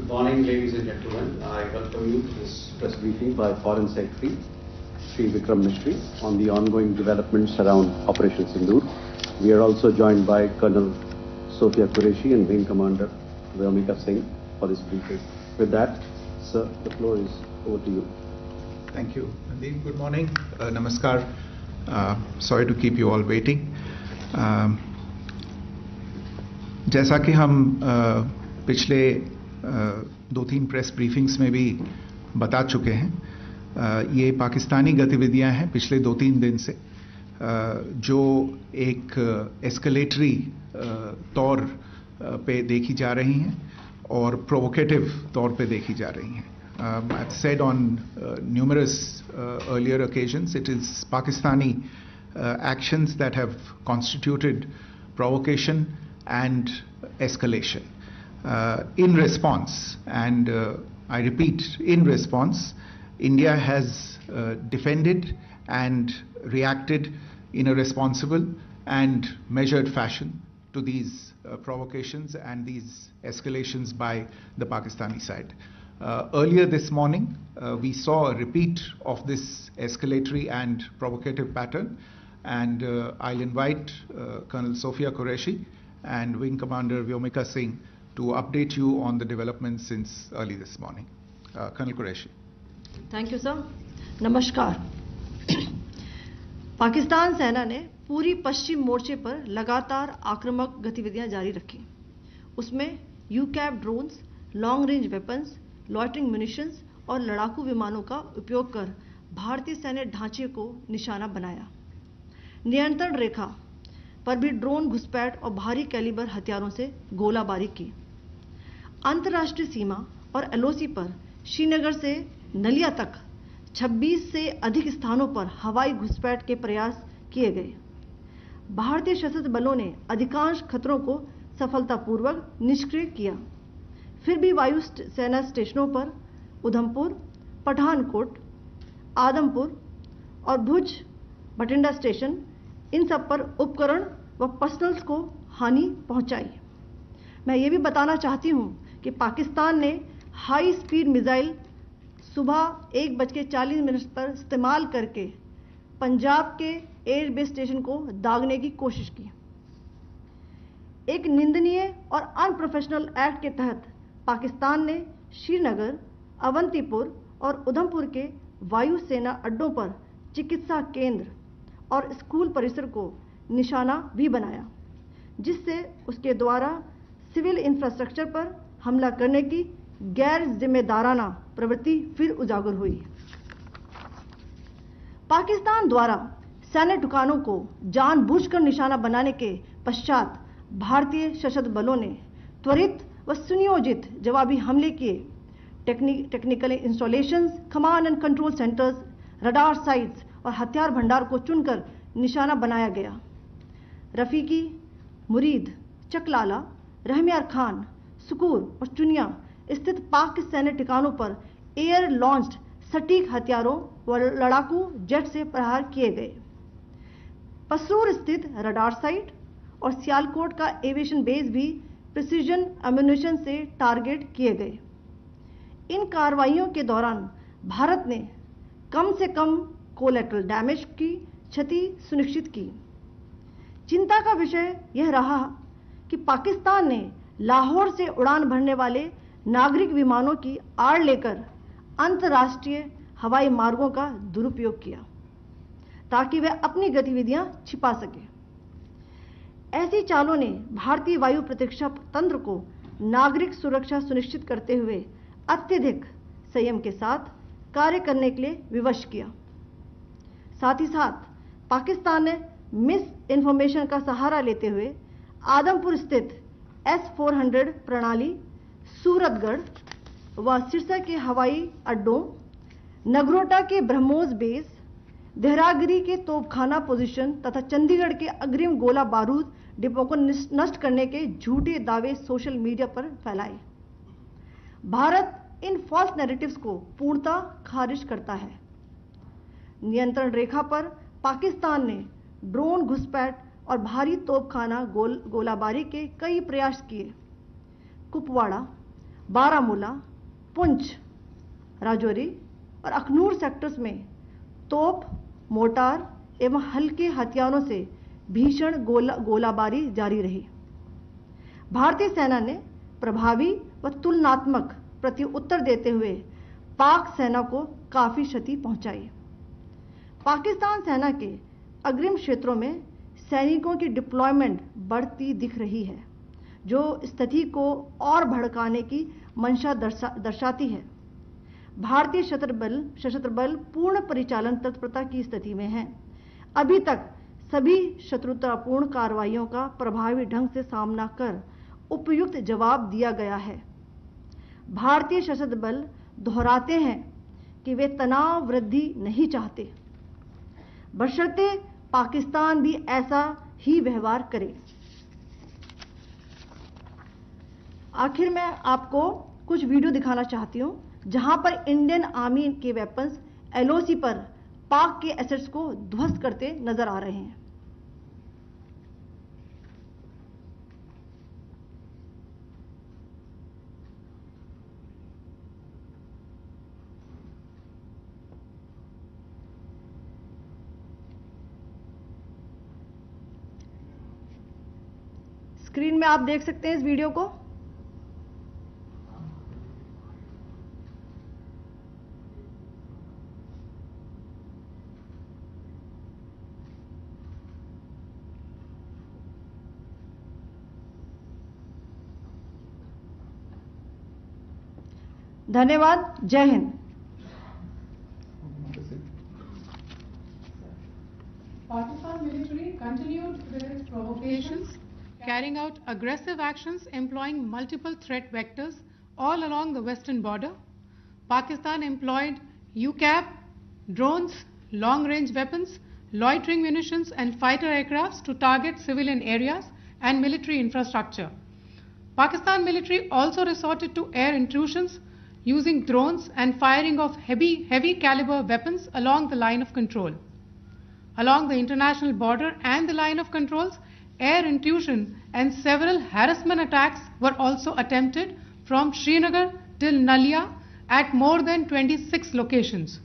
Good morning, ladies and gentlemen. I welcome you to this press briefing by Foreign Secretary Shri Vikram Mishri on the ongoing developments around Operation Sindoor. We are also joined by Colonel Sophia Qureshi and Wing Commander Vyomika Singh for this briefing. With that, sir, the floor is over to you. Thank you, Nadeem. Good morning. Namaskar. Sorry to keep you all waiting. जैसा कि हम पिछले 2-3 press briefings में भी बता चुके हैं, ये पाकिस्तानी गतिविधियां हैं पिछले 2-3 दिन से, जो एक एस्केलेटरी तौर पे देखी जा रही हैं और प्रोवोकेटिव तौर पे देखी जा रही हैं. I've said on numerous earlier occasions, it is Pakistani actions that have constituted provocation and escalation. In response, and I repeat, in response, India has defended and reacted in a responsible and measured fashion to these provocations and these escalations by the Pakistani side. Earlier this morning, we saw a repeat of this escalatory and provocative pattern, and I'll invite Colonel Sophia Qureshi and Wing Commander Vyomika Singh to update you on the developments since early this morning. Colonel Qureshi. Thank you, sir. नमस्कार. पाकिस्तान सेना ने पूरी पश्चिम मोर्चे पर लगातार आक्रामक गतिविधियां जारी रखी. उसमें यूकैप drones, long range weapons, loitering munitions और लड़ाकू विमानों का उपयोग कर भारतीय सैन्य ढांचे को निशाना बनाया. नियंत्रण रेखा पर भी ड्रोन घुसपैठ और भारी कैलिबर हथियारों से गोलाबारी की. अंतर्राष्ट्रीय सीमा और एलओसी पर श्रीनगर से नलिया तक 26 से अधिक स्थानों पर हवाई घुसपैठ के प्रयास किए गए. भारतीय सशस्त्र बलों ने अधिकांश खतरों को सफलतापूर्वक निष्क्रिय किया. फिर भी वायु सेना स्टेशनों पर उधमपुर, पठानकोट, आदमपुर और भुज बठिंडा स्टेशन, इन सब पर उपकरण व पर्सनल्स को हानि पहुंचाई. मैं ये भी बताना चाहती हूं कि पाकिस्तान ने हाई स्पीड मिसाइल सुबह 1:40 पर इस्तेमाल करके पंजाब के एयरबेस स्टेशन को दागने की कोशिश की. एक निंदनीय और अनप्रोफेशनल एक्ट के तहत पाकिस्तान ने श्रीनगर, अवंतीपुर और उधमपुर के वायु सेना अड्डों पर चिकित्सा केंद्र और स्कूल परिसर को निशाना भी बनाया, जिससे उसके द्वारा सिविल इंफ्रास्ट्रक्चर पर हमला करने की गैर जिम्मेदाराना प्रवृत्ति फिर उजागर हुई. पाकिस्तान द्वारा सैन्य ठिकानों को जानबूझकर निशाना बनाने के पश्चात भारतीय सशस्त्र बलों ने त्वरित व सुनियोजित जवाबी हमले किए. Technical installations, command and control centres, radar sites और हथियार भंडार को चुनकर निशाना बनाया गया. रफीकी, मुरीद, चकलाला, रहमियार खान, सुकूर और चुनिया स्थित पाक सैन्य ठिकानों पर एयर लॉन्च्ड सटीक हथियारों व लड़ाकू जेट से प्रहार किए गए. पसरूर स्थित रडार साइट और सियालकोट का एविएशन बेस भी प्रिसीजन एम्यूनिशन से टारगेट किए गए. इन कार्रवाइयों के दौरान भारत ने कम से कम कोलैटरल डैमेज की क्षति सुनिश्चित की. चिंता का विषय यह रहा कि पाकिस्तान ने लाहौर से उड़ान भरने वाले नागरिक विमानों की आड़ लेकर अंतर्राष्ट्रीय हवाई मार्गों का दुरुपयोग किया ताकि वह अपनी गतिविधियां छिपा सके. ऐसी चालों ने भारतीय वायु प्रतिरक्षा तंत्र को नागरिक सुरक्षा सुनिश्चित करते हुए अत्यधिक संयम के साथ कार्य करने के लिए विवश किया. साथ ही साथ पाकिस्तान ने मिस इन्फॉर्मेशन का सहारा लेते हुए आदमपुर स्थित S-400 प्रणाली, सूरतगढ़ व सिरसा के हवाई अड्डों, नगरोटा के ब्रह्मोस बेस, देहरागिरी के तोपखाना पोजीशन तथा चंडीगढ़ के अग्रिम गोला बारूद डिपो को नष्ट करने के झूठे दावे सोशल मीडिया पर फैलाए. भारत इन फॉल्स नैरेटिव्स को पूर्णतः खारिज करता है. नियंत्रण रेखा पर पाकिस्तान ने ड्रोन घुसपैठ और भारी तोपखाना गोलाबारी के कई प्रयास किए. कुपवाड़ा, बारामूला, पुंछ, राजौरी और अखनूर सेक्टर्स में तोप, मोर्टार एवं हल्के हथियारों से भीषण गोलाबारी जारी रही। भारतीय सेना ने प्रभावी व तुलनात्मक प्रत्युत्तर देते हुए पाक सेना को काफी क्षति पहुंचाई। पाकिस्तान सेना के अग्रिम क्षेत्रों में सैनिकों की डिप्लॉयमेंट बढ़ती दिख रही है, जो स्थिति को और भड़काने की मंशा दर्शाती है। भारतीय सशस्त्र बल पूर्ण परिचालन तत्परता की स्थिति में हैं। अभी तक सभी शत्रुतापूर्ण कार्रवाइयों का प्रभावी ढंग से सामना कर उपयुक्त जवाब दिया गया है। भारतीय सशस्त्र बल दोहराते हैं कि वे तनाव वृद्धि नहीं चाहते, बशर्ते पाकिस्तान भी ऐसा ही व्यवहार करे। आखिर में आपको कुछ वीडियो दिखाना चाहती हूं, जहां पर इंडियन आर्मी के वेपन्स एलओसी पर पाक के एसेट्स को ध्वस्त करते नजर आ रहे हैं। स्क्रीन में आप देख सकते हैं इस वीडियो को। धन्यवाद। जय Hind. Pakistan military continued with its provocations, carrying out aggressive actions employing multiple threat vectors all along the western border. Pakistan employed UCAP, drones, long-range weapons, loitering munitions and fighter aircrafts to target civilian areas and military infrastructure. Pakistan military also resorted to air intrusions using drones and firing of heavy caliber weapons along the line of control. Along the international border and the line of controls, air intrusion and several harassment attacks were also attempted from Srinagar till Nalia at more than 26 locations.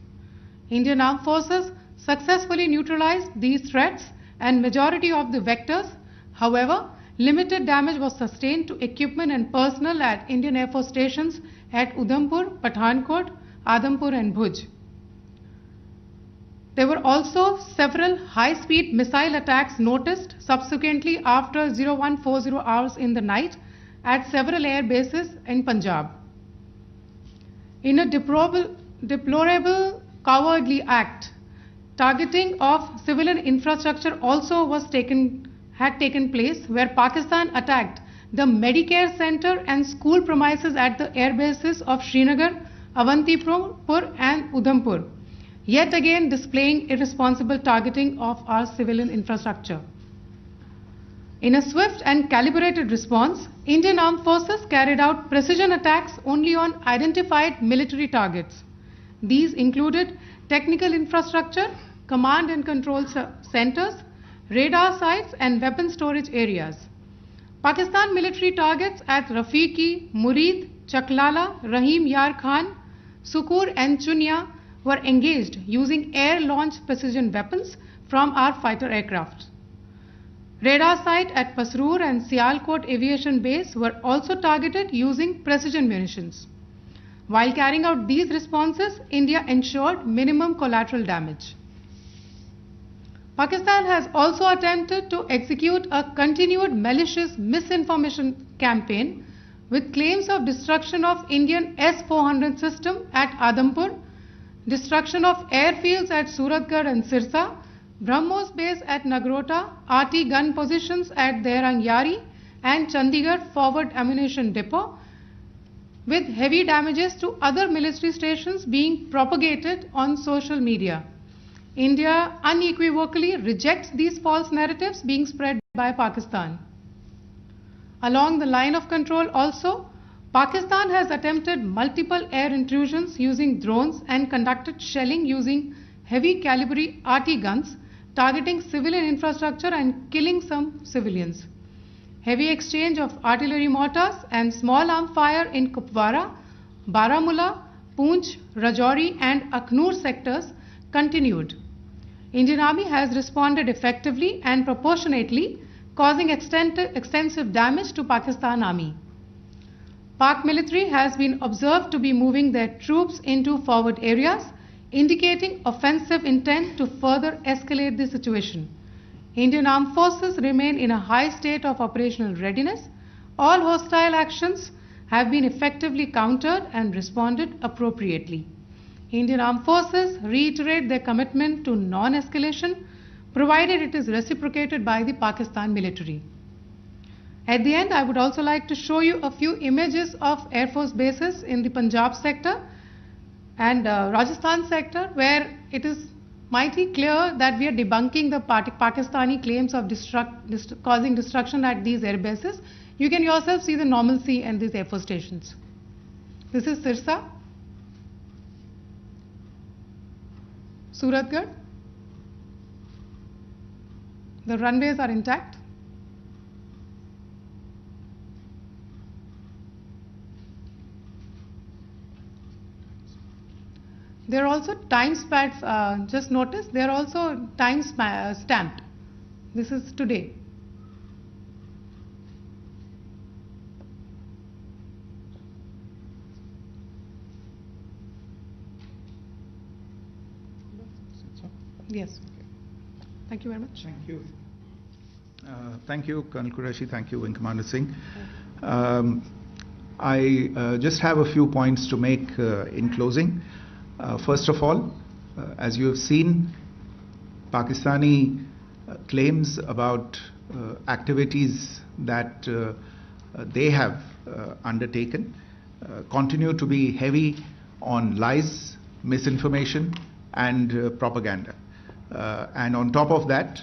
Indian Armed Forces successfully neutralized these threats and majority of the vectors. However, limited damage was sustained to equipment and personnel at Indian Air Force stations at Udhampur, Pathankot, Adampur and Bhuj. There were also several high-speed missile attacks noticed subsequently after 0140 hours in the night at several air bases in Punjab. In a deplorable cowardly act, targeting of civilian infrastructure also had taken place, where Pakistan attacked the Medicare center and school premises at the air bases of Srinagar, Avantipur and Udhampur, yet again displaying irresponsible targeting of our civilian infrastructure. In a swift and calibrated response, Indian Armed Forces carried out precision attacks only on identified military targets. These included technical infrastructure, command and control centers, radar sites and weapon storage areas. Pakistan military targets at Rafiqi, Murid, Chaklala, Rahim Yar Khan, Sukur and Chunya were engaged using air-launched precision weapons from our fighter aircraft. Radar site at Pasroor and Sialkot Aviation Base were also targeted using precision munitions. While carrying out these responses, India ensured minimum collateral damage. Pakistan has also attempted to execute a continued malicious misinformation campaign with claims of destruction of Indian S-400 system at Adampur, destruction of airfields at Suratgarh and Sirsa, BrahMos base at Nagrota, RT gun positions at Derang Yari and Chandigarh forward ammunition depot, with heavy damages to other military stations being propagated on social media. India unequivocally rejects these false narratives being spread by Pakistan. Along the line of control also, Pakistan has attempted multiple air intrusions using drones and conducted shelling using heavy caliber RT guns, targeting civilian infrastructure and killing some civilians. Heavy exchange of artillery mortars and small arm fire in Kupwara, Baramulla, Poonch, Rajouri and Akhnur sectors continued. Indian Army has responded effectively and proportionately, causing extensive damage to Pakistan Army. Pak military has been observed to be moving their troops into forward areas, indicating offensive intent to further escalate the situation. Indian Armed Forces remain in a high state of operational readiness. All hostile actions have been effectively countered and responded appropriately. Indian Armed Forces reiterate their commitment to non-escalation, provided it is reciprocated by the Pakistan military. At the end, I would also like to show you a few images of Air Force bases in the Punjab sector and Rajasthan sector, where it is mighty clear that we are debunking the Pakistani claims of causing destruction at these air bases. You can yourself see the normalcy in these Air Force stations. This is Sirsa, Suratgarh. The runways are intact. There are also time stamps, just notice, they are also time stamped. This is today. Yes. Thank you very much. Thank you. Thank you, Colonel Qureshi. Thank you, Wing Commander Singh. I just have a few points to make in closing. First of all, as you have seen, Pakistani claims about activities that they have undertaken continue to be heavy on lies, misinformation and propaganda. And on top of that,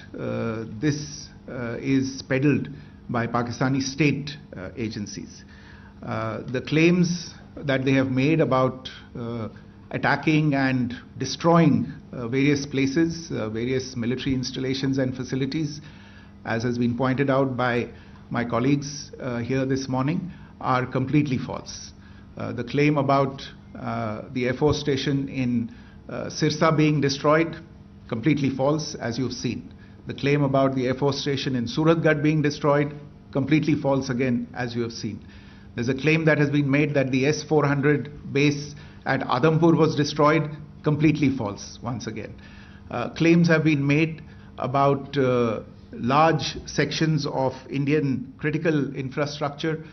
this is peddled by Pakistani state agencies. The claims that they have made about attacking and destroying various places, various military installations and facilities, as has been pointed out by my colleagues here this morning, are completely false. The claim about the Air Force station in Sirsa being destroyed, completely false, as you've seen. The claim about the Air Force station in Suratgarh being destroyed, completely false again, as you have seen. There's a claim that has been made that the S-400 base at Adampur was destroyed, completely false once again. Claims have been made about large sections of Indian critical infrastructure,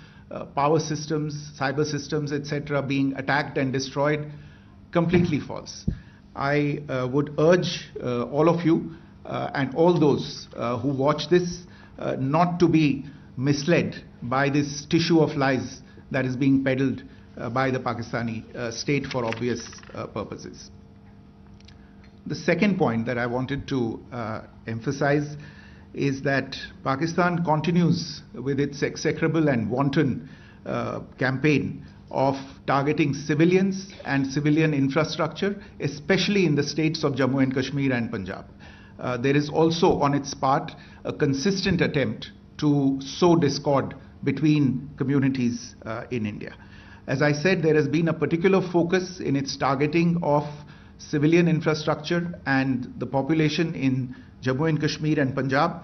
power systems, cyber systems, etc. being attacked and destroyed, completely false. I would urge all of you and all those who watch this not to be misled by this tissue of lies that is being peddled by the Pakistani state for obvious purposes. The second point that I wanted to emphasize is that Pakistan continues with its execrable and wanton campaign of targeting civilians and civilian infrastructure, especially in the states of Jammu and Kashmir and Punjab. There is also on its part a consistent attempt to sow discord between communities in India. As I said, there has been a particular focus in its targeting of civilian infrastructure and the population in Jammu and Kashmir and Punjab.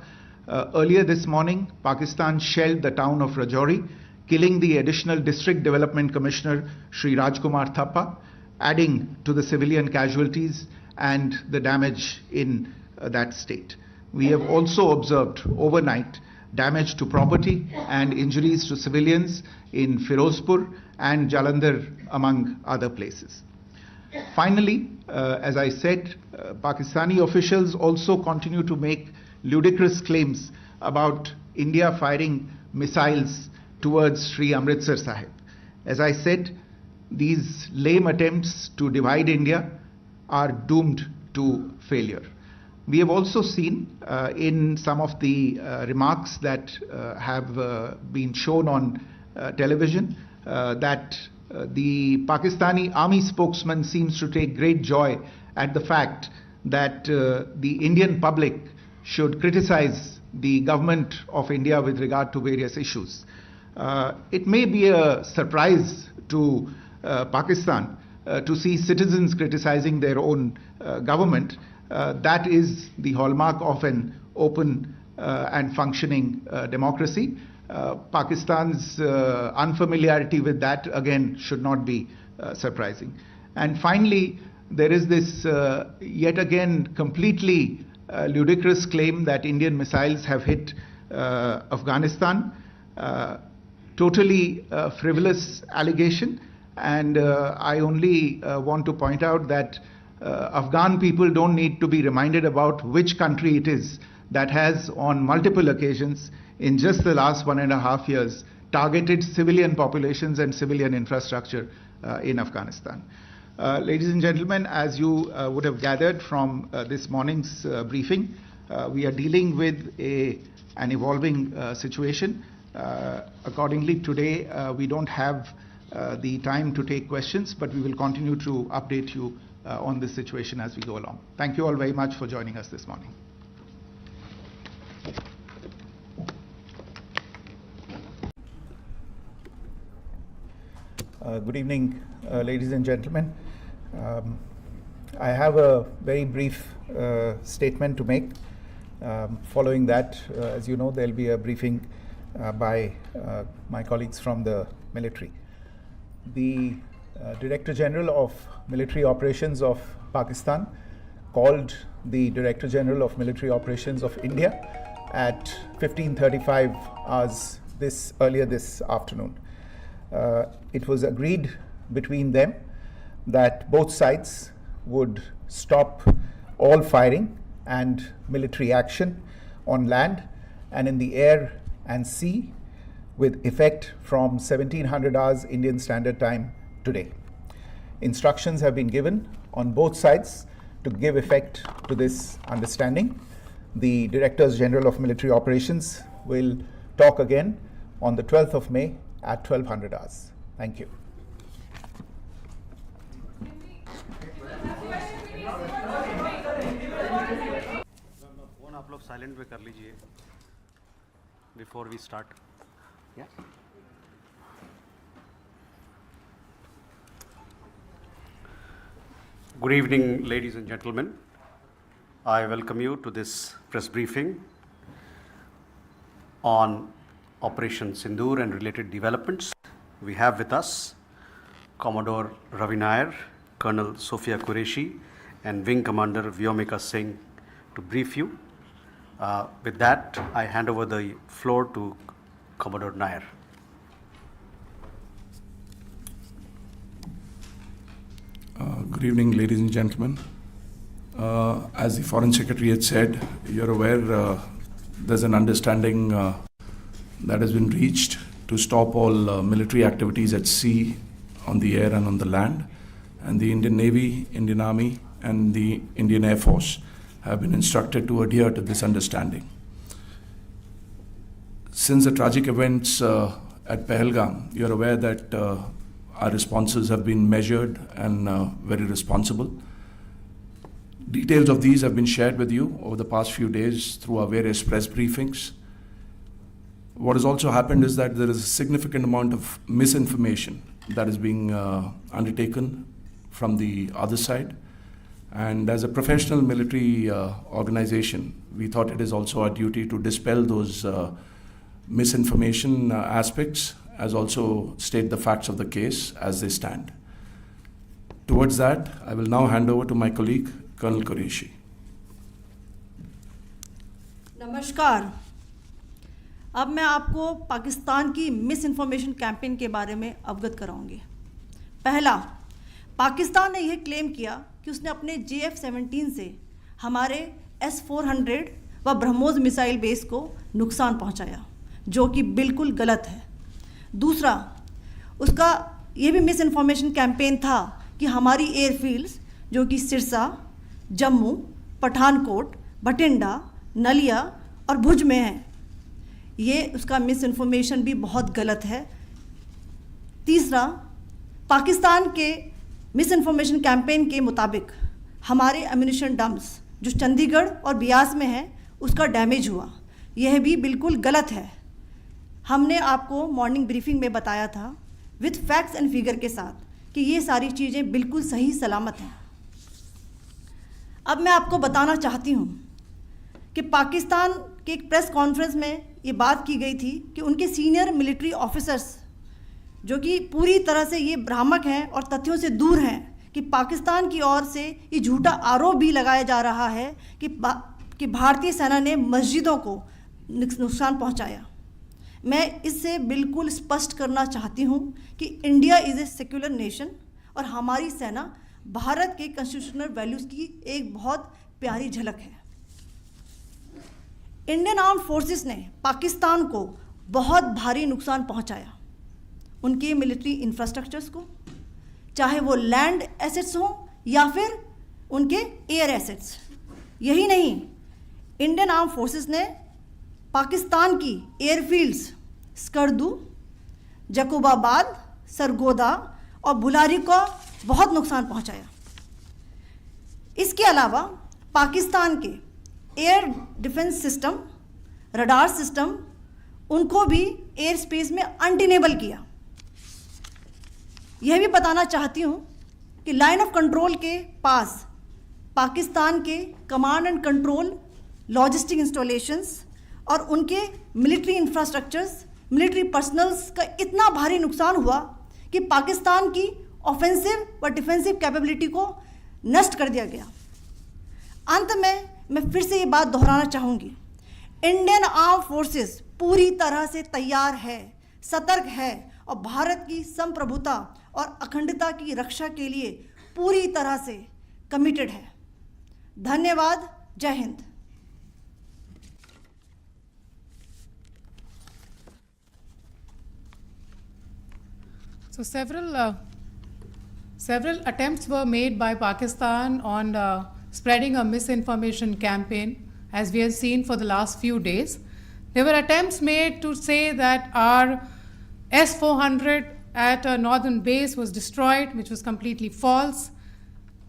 Earlier this morning, Pakistan shelled the town of Rajouri, killing the additional District Development Commissioner, Shri Rajkumar Thappa, adding to the civilian casualties and the damage in that state. We have also observed overnight damage to property and injuries to civilians in Firozpur and Jalandhar, among other places. Finally, as I said, Pakistani officials also continue to make ludicrous claims about India firing missiles towards Sri Amritsar Sahib. As I said, these lame attempts to divide India are doomed to failure. We have also seen in some of the remarks that have been shown on television that the Pakistani army spokesman seems to take great joy at the fact that the Indian public should criticize the government of India with regard to various issues. It may be a surprise to Pakistan to see citizens criticizing their own government. That is the hallmark of an open and functioning democracy. Pakistan's unfamiliarity with that, again, should not be surprising. And finally, there is this yet again completely ludicrous claim that Indian missiles have hit Afghanistan. Totally frivolous allegation, and I only want to point out that Afghan people don't need to be reminded about which country it is that has on multiple occasions in just the last 1.5 years targeted civilian populations and civilian infrastructure in Afghanistan. Ladies and gentlemen, as you would have gathered from this morning's briefing, we are dealing with an evolving situation. Accordingly, today we don't have the time to take questions, but we will continue to update you on this situation as we go along. Thank you all very much for joining us this morning. Good evening, ladies and gentlemen. I have a very brief statement to make. Following that, as you know, there will be a briefing by my colleagues from the military. The Director General of Military Operations of Pakistan called the Director General of Military Operations of India at 15:35 hours earlier this afternoon. It was agreed between them that both sides would stop all firing and military action on land and in the air and sea with effect from 1700 hours Indian Standard Time today. Instructions have been given on both sides to give effect to this understanding. The Directors General of Military Operations will talk again on the 12th of May at 1200 hours. Thank you. Phone आप लोग silent पे कर लीजिए before we start. Good evening, ladies and gentlemen. I welcome you to this press briefing on Operation Sindoor and related developments. We have with us Commodore Ravi Nair, Colonel Sophia Qureshi, and Wing Commander Vyomika Singh to brief you. With that, I hand over the floor to Commodore Nair. Good evening, ladies and gentlemen. As the Foreign Secretary had said, you're aware there's an understanding that has been reached to stop all military activities at sea, on the air and on the land. And the Indian Navy, Indian Army and the Indian Air Force have been instructed to adhere to this understanding. Since the tragic events at Pahalgam, you're aware that our responses have been measured and very responsible. Details of these have been shared with you over the past few days through our various press briefings. What has also happened is that there is a significant amount of misinformation that is being undertaken from the other side. And as a professional military organization, we thought it is also our duty to dispel those misinformation aspects, as also state the facts of the case as they stand. Towards that, I will now hand over to my colleague, Colonel Qureshi. नमस्कार. अब मैं आपको पाकिस्तान की miss information campaign के बारे में अवगत कराऊंगी. पहला, पाकिस्तान ने यह क्लेम किया कि उसने अपने JF-17 से हमारे S-400 व ब्रह्मोस मिसाइल बेस को नुकसान पहुंचाया, जो कि बिल्कुल गलत है. दूसरा, उसका ये भी मिस इन्फॉर्मेशन कैंपेन था कि हमारी एयरफील्ड्स जो कि सिरसा, जम्मू, पठानकोट, भटिंडा, नलिया और भुज में हैं, ये उसका मिस इन्फॉर्मेशन भी बहुत गलत है. तीसरा, पाकिस्तान के मिस इन्फॉर्मेशन कैंपेन के मुताबिक हमारे एम्यूनिशन डम्प्स जो चंडीगढ़ और बियास में हैं उसका डैमेज हुआ, यह भी बिल्कुल गलत है। हमने आपको मॉर्निंग ब्रीफिंग में बताया था विथ फैक्ट्स एंड फिगर के साथ कि ये सारी चीज़ें बिल्कुल सही सलामत हैं। अब मैं आपको बताना चाहती हूँ कि पाकिस्तान के एक प्रेस कॉन्फ्रेंस में ये बात की गई थी कि उनके सीनियर मिलिट्री ऑफिसर्स जो कि पूरी तरह से ये भ्रामक हैं और तथ्यों से दूर हैं कि पाकिस्तान की ओर से ये झूठा आरोप भी लगाया जा रहा है कि भारतीय सेना ने मस्जिदों को नुकसान पहुंचाया। मैं इससे बिल्कुल स्पष्ट करना चाहती हूं कि India is a secular nation और हमारी सेना भारत के कॉन्स्टिट्यूशनल वैल्यूज़ की एक बहुत प्यारी झलक है। इंडियन आर्म्ड फोर्सेस ने पाकिस्तान को बहुत भारी नुकसान पहुंचाया, उनके मिलिट्री इंफ्रास्ट्रक्चर्स को, चाहे वो लैंड एसेट्स हों या फिर उनके एयर एसेट्स। यही नहीं, इंडियन आर्म्ड फोर्सेस ने पाकिस्तान की एयरफील्ड्स स्कर्दू, जकोबाबाद, सरगोदा और बुलारी को बहुत नुकसान पहुंचाया। इसके अलावा पाकिस्तान के air defence system, radar system, उनको भी एयर स्पेस में अनटेनेबल किया। यह भी बताना चाहती हूँ कि लाइन ऑफ कंट्रोल के पास पाकिस्तान के command and control logistic installations और उनके मिलिट्री इंफ्रास्ट्रक्चर्स, मिलिट्री पर्सनल्स का इतना भारी नुकसान हुआ कि पाकिस्तान की ऑफेंसिव व डिफेंसिव कैपेबिलिटी को नष्ट कर दिया गया। अंत में मैं फिर से ये बात दोहराना चाहूँगी, इंडियन आर्म फोर्सेस पूरी तरह से तैयार है, सतर्क है और भारत की संप्रभुता और अखंडता की रक्षा के लिए पूरी तरह से कमिटेड है। धन्यवाद। जय Hind. So several attempts were made by Pakistan on spreading a misinformation campaign, as we have seen for the last few days. There were attempts made to say that our S-400 at a northern base was destroyed, which was completely false,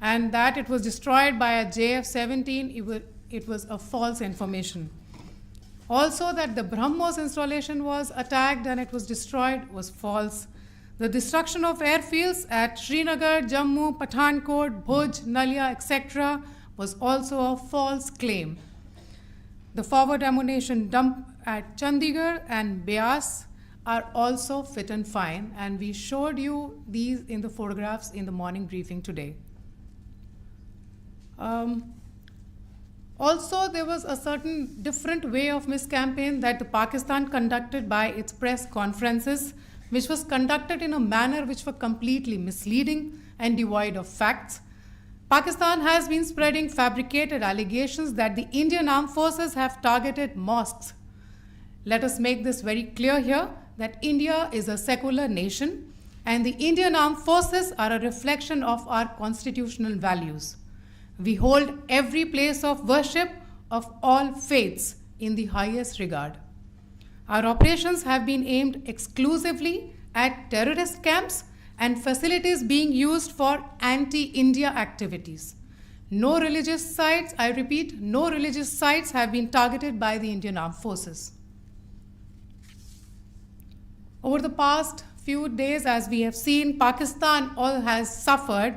and that it was destroyed by a JF-17, it was a false information. Also that the BrahMos installation was attacked and it was destroyed was false. The destruction of airfields at Srinagar, Jammu, Pathankot, Bhuj, Nalia, etc. was also a false claim. The forward ammunition dump at Chandigarh and Beas are also fit and fine, and we showed you these in the photographs in the morning briefing today. Also, there was a certain different way of miscampaign that the Pakistan conducted by its press conferences, which was conducted in a manner which were completely misleading and devoid of facts. Pakistan has been spreading fabricated allegations that the Indian armed forces have targeted mosques. Let us make this very clear here that India is a secular nation and the Indian armed forces are a reflection of our constitutional values. We hold every place of worship of all faiths in the highest regard. Our operations have been aimed exclusively at terrorist camps and facilities being used for anti-India activities. No religious sites, I repeat, no religious sites have been targeted by the Indian Armed Forces. Over the past few days, as we have seen, Pakistan has suffered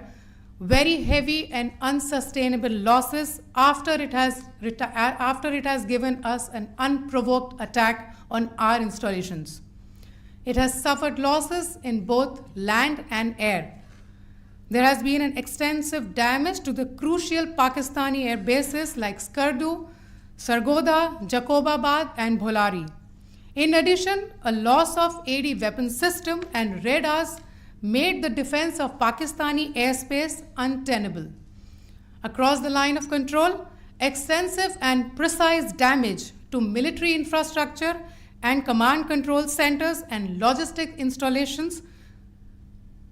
very heavy and unsustainable losses after it has given us an unprovoked attack on our installations. It has suffered losses in both land and air. There has been an extensive damage to the crucial Pakistani air bases like Skardu, Sargodha, Jacobabad and Bholari. In addition, a loss of AD weapon system and radars made the defense of Pakistani airspace untenable. Across the line of control, extensive and precise damage to military infrastructure and command control centers and logistic installations.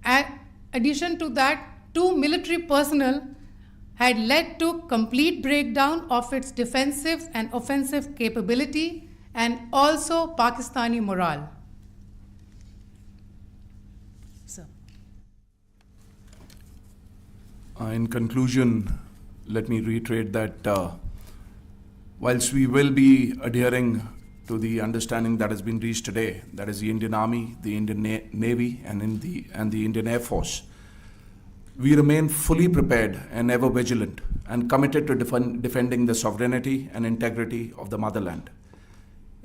In addition to that, 2 military personnel had led to complete breakdown of its defensive and offensive capability and also Pakistani morale. Sir. In conclusion, let me reiterate that Whilst we will be adhering to the understanding that has been reached today, that is the Indian Army, the Indian Navy, and the Indian Air Force, we remain fully prepared and ever vigilant and committed to defending the sovereignty and integrity of the motherland.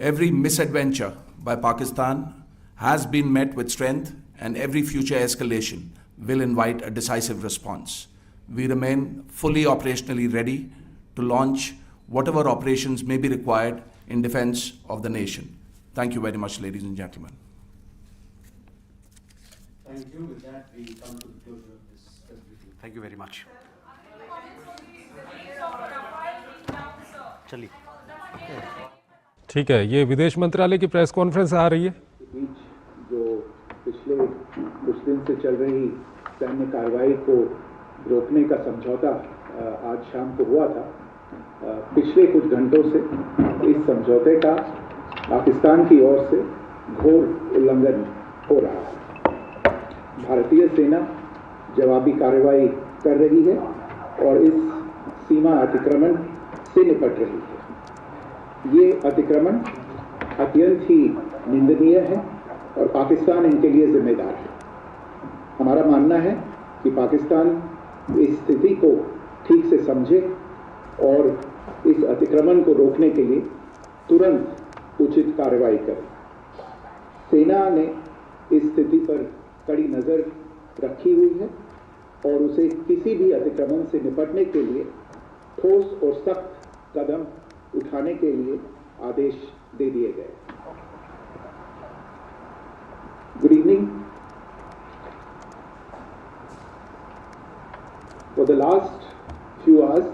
Every misadventure by Pakistan has been met with strength, and every future escalation will invite a decisive response. We remain fully operationally ready to launch whatever operations may be required in defense of the nation. Thank you very much, ladies and gentlemen. Thank you. With that, we come to the closure of this press briefing. Thank you very much. चलिए ठीक है, ये विदेश मंत्रालय की press conference आ रही है। बीच जो पिछले कुछ दिन से चल रही सैन्य कार्रवाई को रोकने का समझौता आज शाम को हुआ था। पिछले कुछ घंटों से इस समझौते का पाकिस्तान की ओर से घोर उल्लंघन हो रहा है। भारतीय सेना जवाबी कार्रवाई कर रही है और इस सीमा अतिक्रमण से निपट रही है। ये अतिक्रमण अत्यंत ही निंदनीय है और पाकिस्तान इनके लिए जिम्मेदार है। हमारा मानना है कि पाकिस्तान इस स्थिति को ठीक से समझे और इस अतिक्रमण को रोकने के लिए तुरंत उचित कार्रवाई करे। सेना ने इस स्थिति पर कड़ी नज़र रखी हुई है और उसे किसी भी अतिक्रमण से निपटने के लिए ठोस और सख्त कदम उठाने के लिए आदेश दे दिए गए। Good evening. For the last few hours,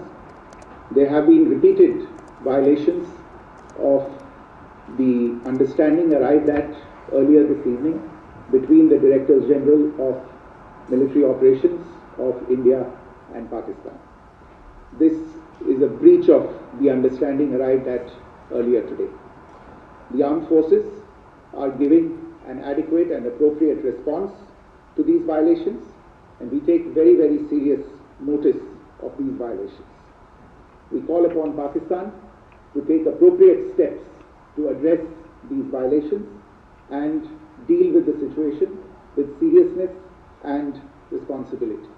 there have been repeated violations of the understanding arrived at earlier this evening between the Directors General of Military Operations of India and Pakistan. This is a breach of the understanding arrived at earlier today. The armed forces are giving an adequate and appropriate response to these violations, and we take very, very serious notice of these violations. We call upon Pakistan to take appropriate steps to address these violations and deal with the situation with seriousness and responsibility.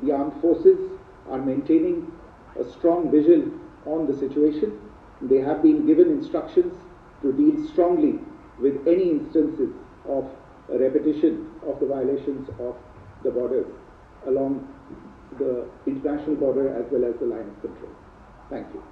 The armed forces are maintaining a strong vigil on the situation. They have been given instructions to deal strongly with any instances of a repetition of the violations of the borders along the international border as well as the line of control. Thank you.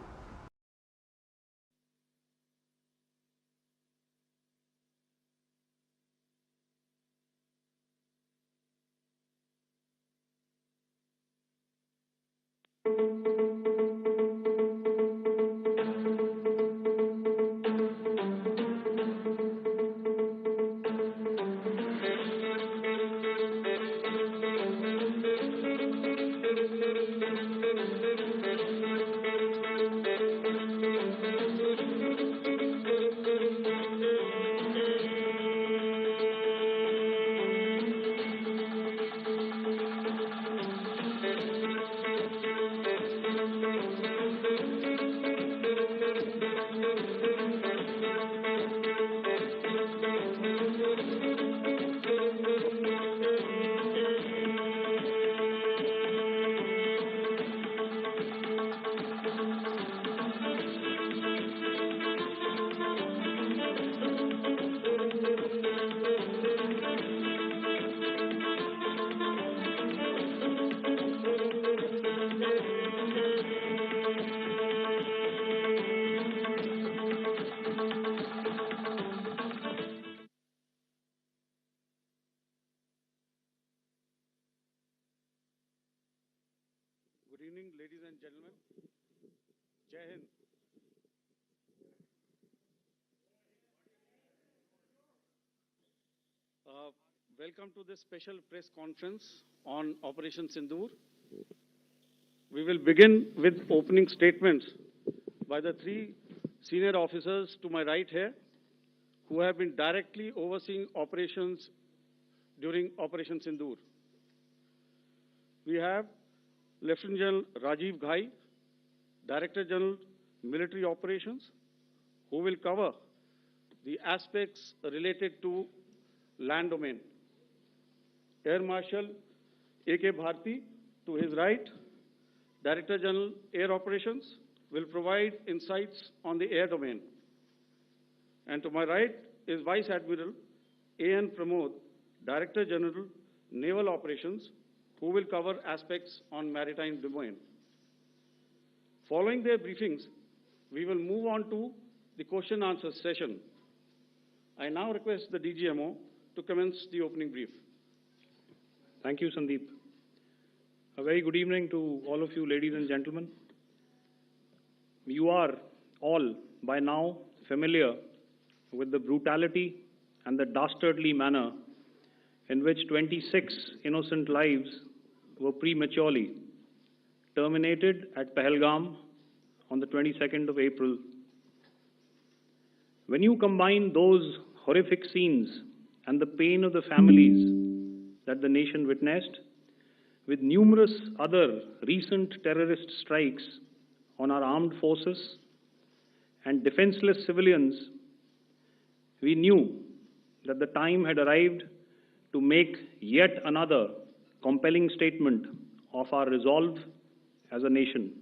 Good evening, ladies and gentlemen. Jai Hind. Welcome to this special press conference on Operation Sindoor. We will begin with opening statements by the three senior officers to my right here, who have been directly overseeing operations during Operation Sindoor. We have Lieutenant General Rajiv Ghai, Director General, military operations, who will cover the aspects related to land domain. Air Marshal A.K. Bharti, to his right, Director General Air Operations, will provide insights on the air domain. And to my right is Vice Admiral A.N. Pramod, Director General Naval Operations, who will cover aspects on maritime domain. Following their briefings, we will move on to the question answer session. I now request the DGMO to commence the opening brief. Thank you, Sandeep. A very good evening to all of you, ladies and gentlemen. You are all by now familiar with the brutality and the dastardly manner in which 26 innocent lives were prematurely terminated at Pahalgam on the 22nd of April. When you combine those horrific scenes and the pain of the families that the nation witnessed with numerous other recent terrorist strikes on our armed forces and defenseless civilians, we knew that the time had arrived to make yet another compelling statement of our resolve as a nation.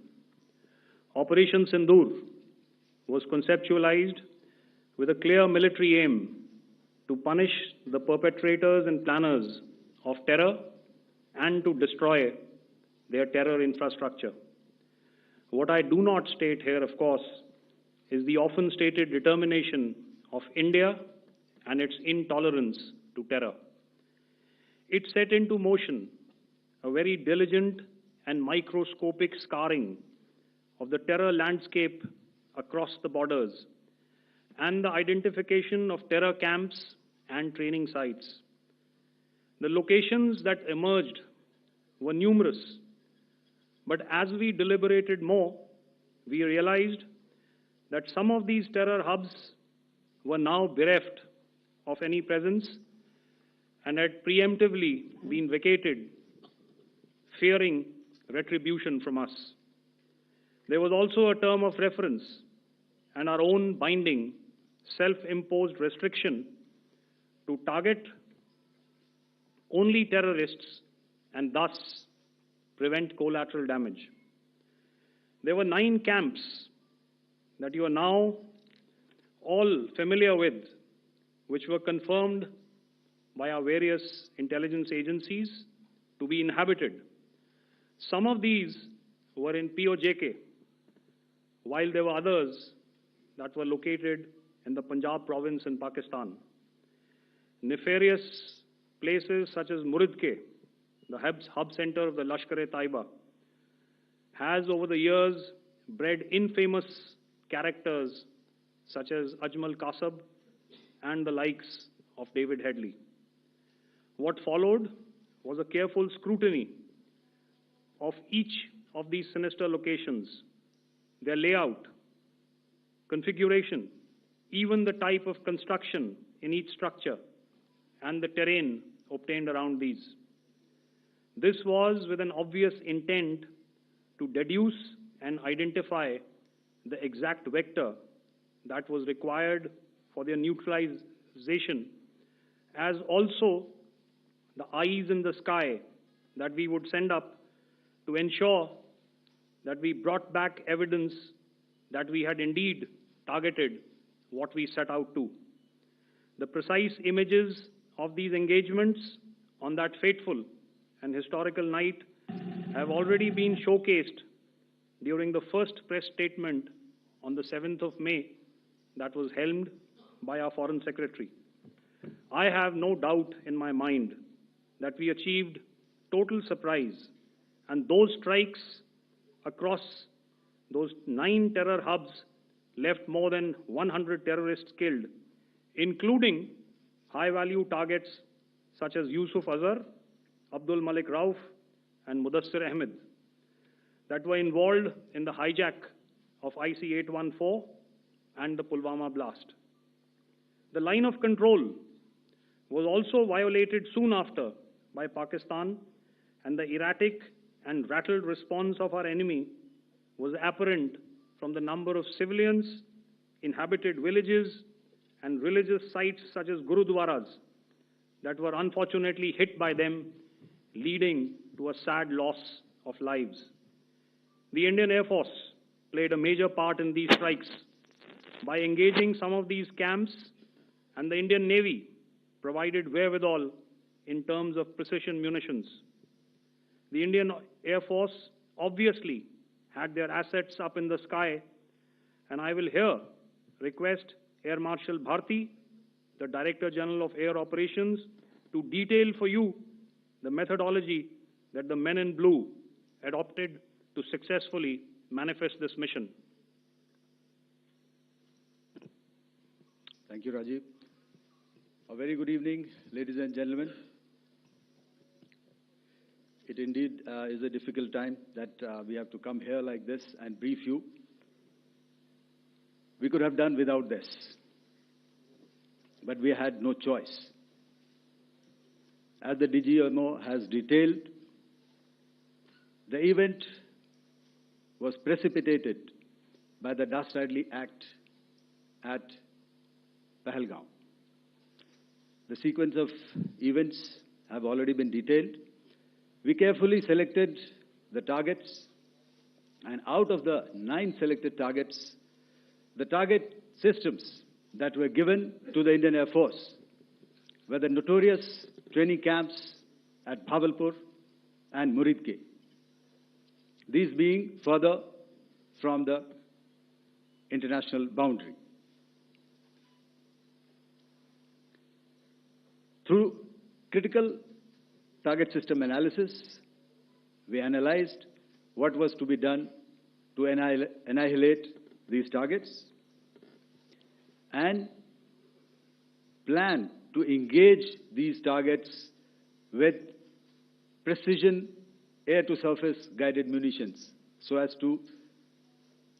Operation Sindoor was conceptualized with a clear military aim to punish the perpetrators and planners of terror and to destroy their terror infrastructure. What I do not state here, of course, is the often stated determination of India and its intolerance to terror. It set into motion a very diligent and microscopic scarring of the terror landscape across the borders and the identification of terror camps and training sites. The locations that emerged were numerous, but as we deliberated more, we realized that some of these terror hubs were now bereft of any presence and had preemptively been vacated, fearing retribution from us. There was also a term of reference and our own binding, self-imposed restriction to target only terrorists and thus prevent collateral damage. There were 9 camps that you are now all familiar with, which were confirmed by our various intelligence agencies to be inhabited. Some of these were in POJK, while there were others that were located in the Punjab province in Pakistan. Nefarious places such as Muridke, the hub center of the Lashkar-e-Taiba, has over the years bred infamous characters such as Ajmal Kasab and the likes of David Headley. What followed was a careful scrutiny of each of these sinister locations, their layout, configuration, even the type of construction in each structure, and the terrain obtained around these. This was with an obvious intent to deduce and identify the exact vector that was required for their neutralization, as also the eyes in the sky that we would send up to ensure that we brought back evidence that we had indeed targeted what we set out to. The precise images of these engagements on that fateful and historical night have already been showcased during the first press statement on the 7th of May that was helmed by our Foreign Secretary. I have no doubt in my mind that we achieved total surprise, and those strikes across those 9 terror hubs left more than 100 terrorists killed, including high-value targets such as Yusuf Azhar, Abdul Malik Rauf, and Mudassir Ahmed that were involved in the hijack of IC-814 and the Pulwama blast. The line of control was also violated soon after by Pakistan, and the erratic and rattled response of our enemy was apparent from the number of civilians, inhabited villages, and religious sites such as Gurudwaras that were unfortunately hit by them, leading to a sad loss of lives. The Indian Air Force played a major part in these strikes by engaging some of these camps, and the Indian Navy provided wherewithal in terms of precision munitions. The Indian Air Force obviously had their assets up in the sky, and I will here request Air Marshal Bharti, the Director General of Air Operations, to detail for you the methodology that the men in blue adopted to successfully manifest this mission. Thank you, Rajiv. A very good evening, ladies and gentlemen. It indeed is a difficult time that we have to come here like this and brief you. We could have done without this, but we had no choice. As the DGMO has detailed, the event was precipitated by the dastardly act at Pahalgam. The sequence of events have already been detailed. We carefully selected the targets, and out of the 9 selected targets, the target systems that were given to the Indian Air Force were the notorious training camps at Bhavalpur and Muridke, these being further from the international boundary. Through critical target system analysis, we analyzed what was to be done to annihilate these targets and plan to engage these targets with precision air-to-surface guided munitions so as to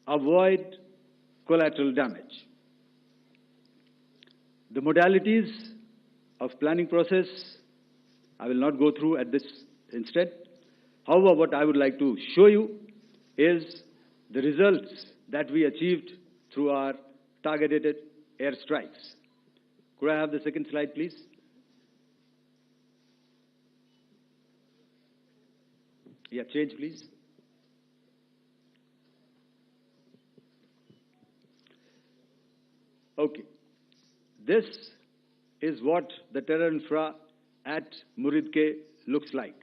avoid collateral damage. The modalities of planning process I will not go through at this instant. However, what I would like to show you is the results that we achieved through our targeted air strikes. Could I have the second slide, please? Yeah, change, please. Okay. This is what the terror infra at Muridke looks like.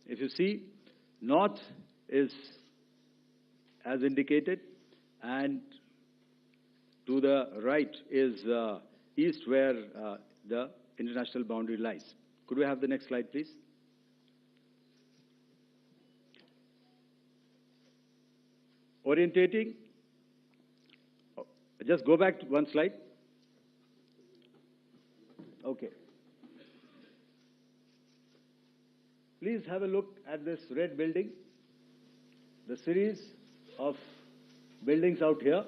If you see, north is as indicated, and to the right is east, where the international boundary lies. Could we have the next slide, please? Orientating. Just go back to one slide. Okay. Please have a look at this red building, the series of buildings out here,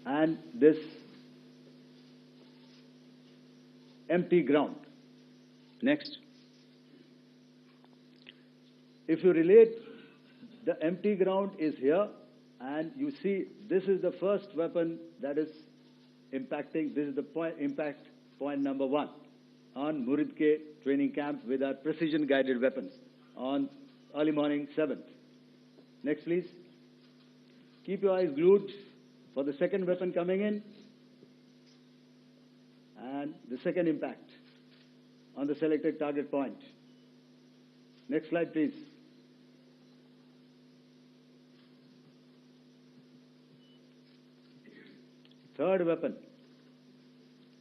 and this empty ground. Next. If you relate, the empty ground is here, and you see this is the first weapon that is impacting. This is the impact point number 1 on Muridke training camp with our precision guided weapons on early morning 7th. Next, please. Keep your eyes glued for the second weapon coming in and the second impact on the selected target point. Next slide, please. Third weapon,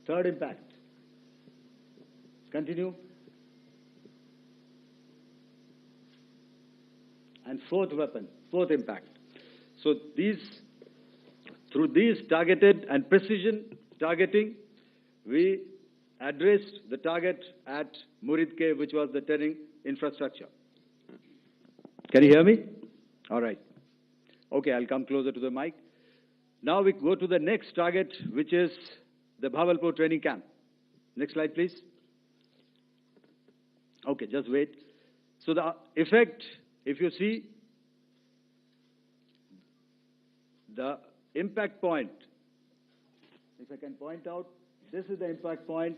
third impact. Continue. And fourth weapon, fourth impact. So through these targeted and precision targeting, we addressed the target at Muridke, which was the terrain infrastructure. Can you hear me? All right. Okay, I'll come closer to the mic. Now we go to the next target, which is the Bhavalpur training camp. Next slide, please. Okay, just wait. So the effect, if you see, the impact point, if I can point out, this is the impact point.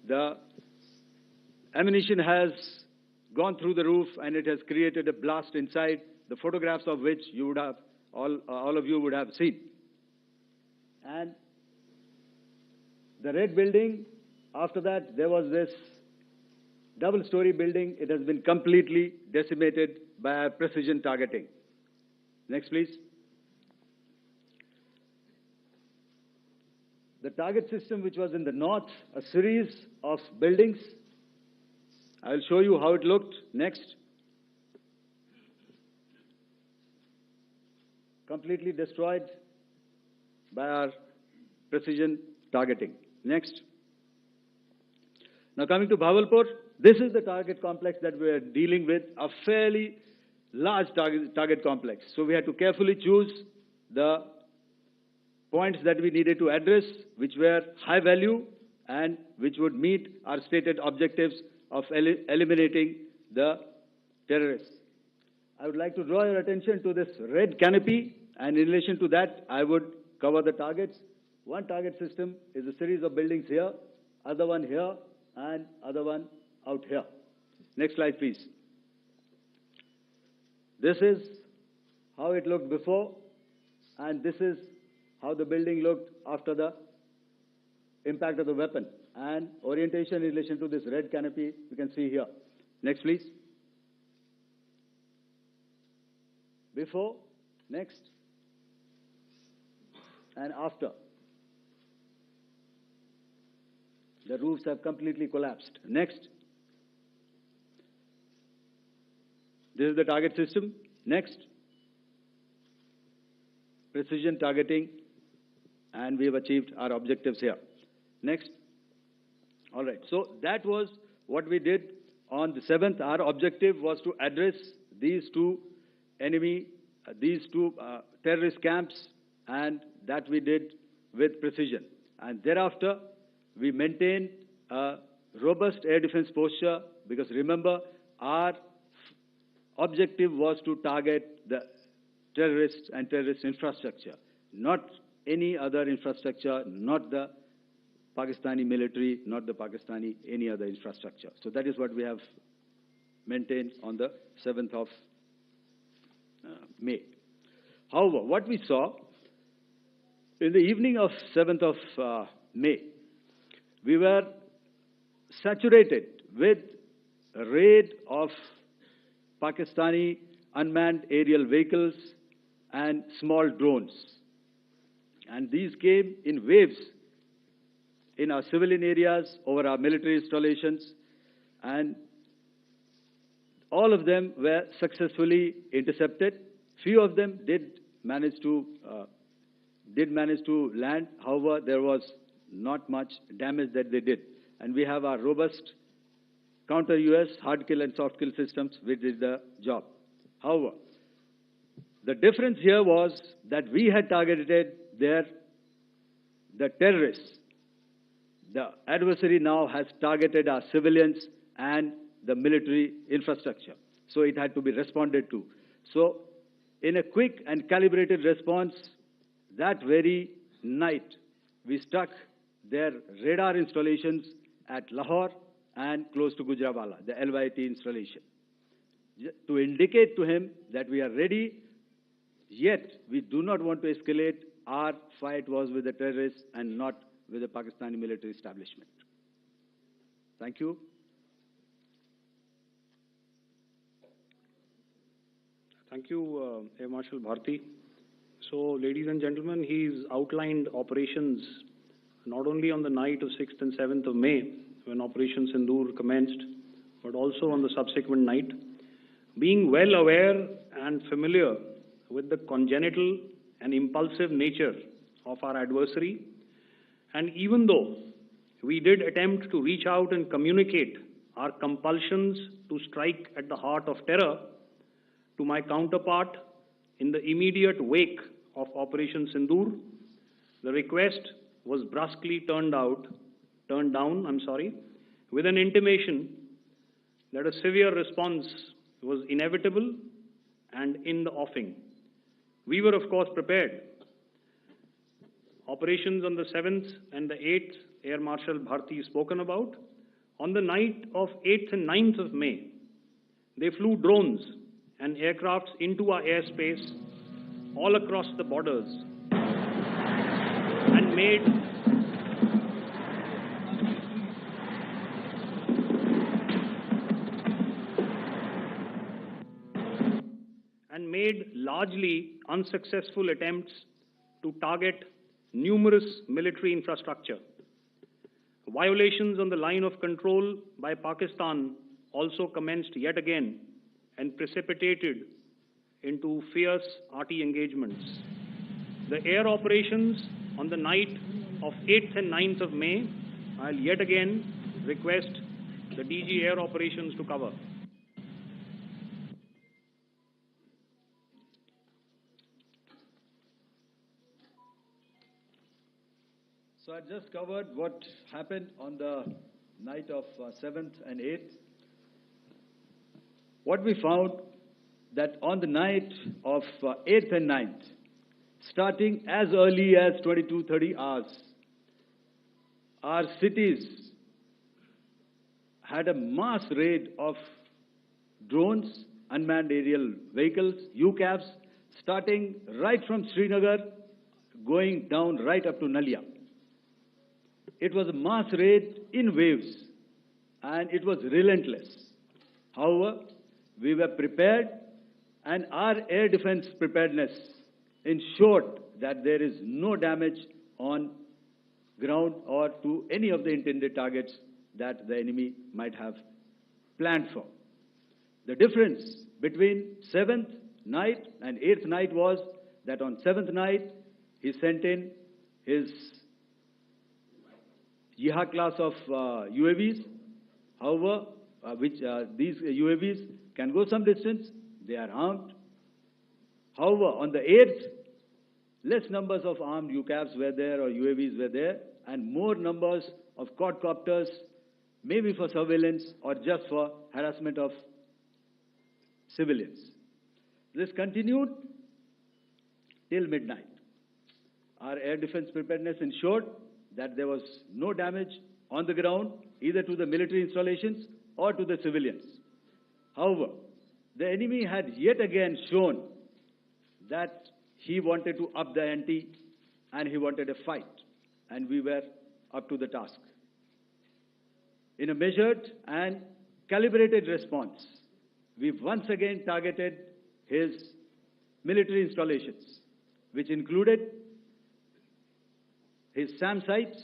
The ammunition has gone through the roof and it has created a blast inside, the photographs of which you would have, all of you would have seen. And the red building, after that, there was this double-story building. It has been completely decimated by precision targeting. Next, please. The target system, which was in the north, a series of buildings. I'll show you how it looked. Next. Completely destroyed by our precision targeting. Next. Now coming to Bhavalpur, this is the target complex that we are dealing with, a fairly large target complex. So we had to carefully choose the points that we needed to address, which were high value and which would meet our stated objectives of eliminating the terrorists. I would like to draw your attention to this red canopy, and in relation to that, I would cover the targets. One target system is a series of buildings here, other one here, and other one out here. Next slide, please. This is how it looked before, and this is how the building looked after the impact of the weapon. And orientation in relation to this red canopy, you can see here. Next, please. Before, next, and after. The roofs have completely collapsed. Next. This is the target system. Next. Precision targeting, and we have achieved our objectives here. Next. All right. So that was what we did on the 7th. Our objective was to address these two terrorist camps, and that we did with precision. And thereafter, we maintained a robust air defense posture, because remember, our objective was to target the terrorists and terrorist infrastructure, not any other infrastructure, not the Pakistani military, not the Pakistani any other infrastructure. So that is what we have maintained on the 7th of May. However, what we saw in the evening of 7th of May, we were saturated with a raid of Pakistani unmanned aerial vehicles and small drones. And these came in waves in our civilian areas, over our military installations, and all of them were successfully intercepted. Few of them did manage to land. However, there was not much damage that they did. And we have our robust counter-US hard kill and soft kill systems, which did the job. However, the difference here was that we had targeted the terrorists. The adversary now has targeted our civilians and the military infrastructure. So it had to be responded to. So in a quick and calibrated response, that very night, we struck their radar installations at Lahore and close to Gujranwala, the LYT installation, to indicate to him that we are ready, yet we do not want to escalate. Our fight was with the terrorists and not with the Pakistani military establishment. Thank you. Thank you, Air Marshal Bharti. So, ladies and gentlemen, he's outlined operations not only on the night of 6th and 7th of May, when Operation Sindoor commenced, but also on the subsequent night. Being well aware and familiar with the congenital and impulsive nature of our adversary, and even though we did attempt to reach out and communicate our compulsions to strike at the heart of terror to my counterpart in the immediate wake of Operation Sindoor, the request was brusquely turned down, with an intimation that a severe response was inevitable and in the offing. We were, of course, prepared operations on the 7th and the 8th, Air Marshal Bharti spoken about. On the night of 8th and 9th of May, they flew drones and aircrafts into our airspace all across the borders and made largely unsuccessful attempts to target numerous military infrastructure. Violations on the line of control by Pakistan also commenced yet again and precipitated into fierce arty engagements. The air operations on the night of 8th and 9th of May, I'll yet again request the DG Air Operations to cover. So I just covered what happened on the night of 7th and 8th. What we found that on the night of 8th and 9th, starting as early as 22:30 hours, our cities had a mass raid of drones, unmanned aerial vehicles, UCAVs, starting right from Srinagar, going down right up to Nalia. It was a mass raid in waves, and it was relentless. However, we were prepared, and our air defense preparedness ensured that there is no damage on ground or to any of the intended targets that the enemy might have planned for. The difference between 7th night and 8th night was that on 7th night, he sent in his Jihad class of UAVs, however, these UAVs can go some distance, they are armed. However, on the 8th, less numbers of armed UCAVs were there or UAVs were there, and more numbers of quadcopters, maybe for surveillance or just for harassment of civilians. This continued till midnight. Our air defense preparedness ensured that there was no damage on the ground, either to the military installations or to the civilians. However, the enemy had yet again shown that he wanted to up the ante and he wanted a fight, and we were up to the task. In a measured and calibrated response, we once again targeted his military installations, which included his SAM sites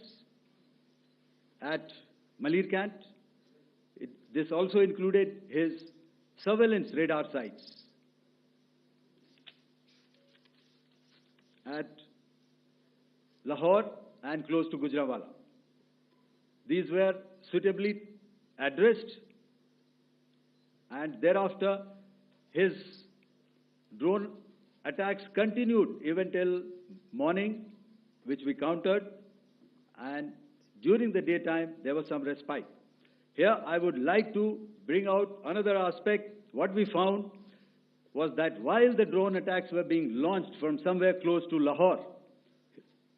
at Malirkant. This also included his surveillance radar sites at Lahore and close to Gujranwala. These were suitably addressed, and thereafter his drone attacks continued even till morning, which we countered, and during the daytime there was some respite. Here I would like to bring out another aspect. What we found was that while the drone attacks were being launched from somewhere close to Lahore,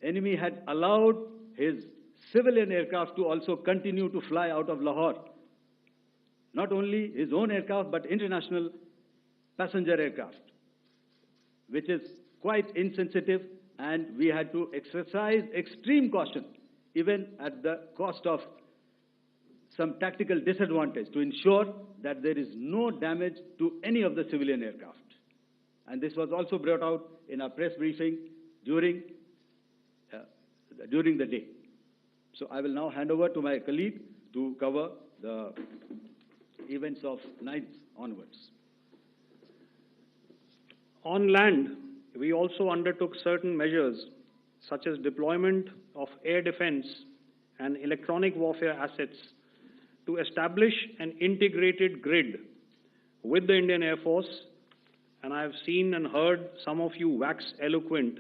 enemy had allowed his civilian aircraft to also continue to fly out of Lahore. Not only his own aircraft, but international passenger aircraft, which is quite insensitive, and we had to exercise extreme caution, even at the cost of some tactical disadvantage, to ensure that there is no damage to any of the civilian aircraft. And this was also brought out in our press briefing during the day. So I will now hand over to my colleague to cover the events of 9th onwards. On land, we also undertook certain measures such as deployment of air defense and electronic warfare assets to establish an integrated grid with the Indian Air Force, and I have seen and heard some of you wax eloquent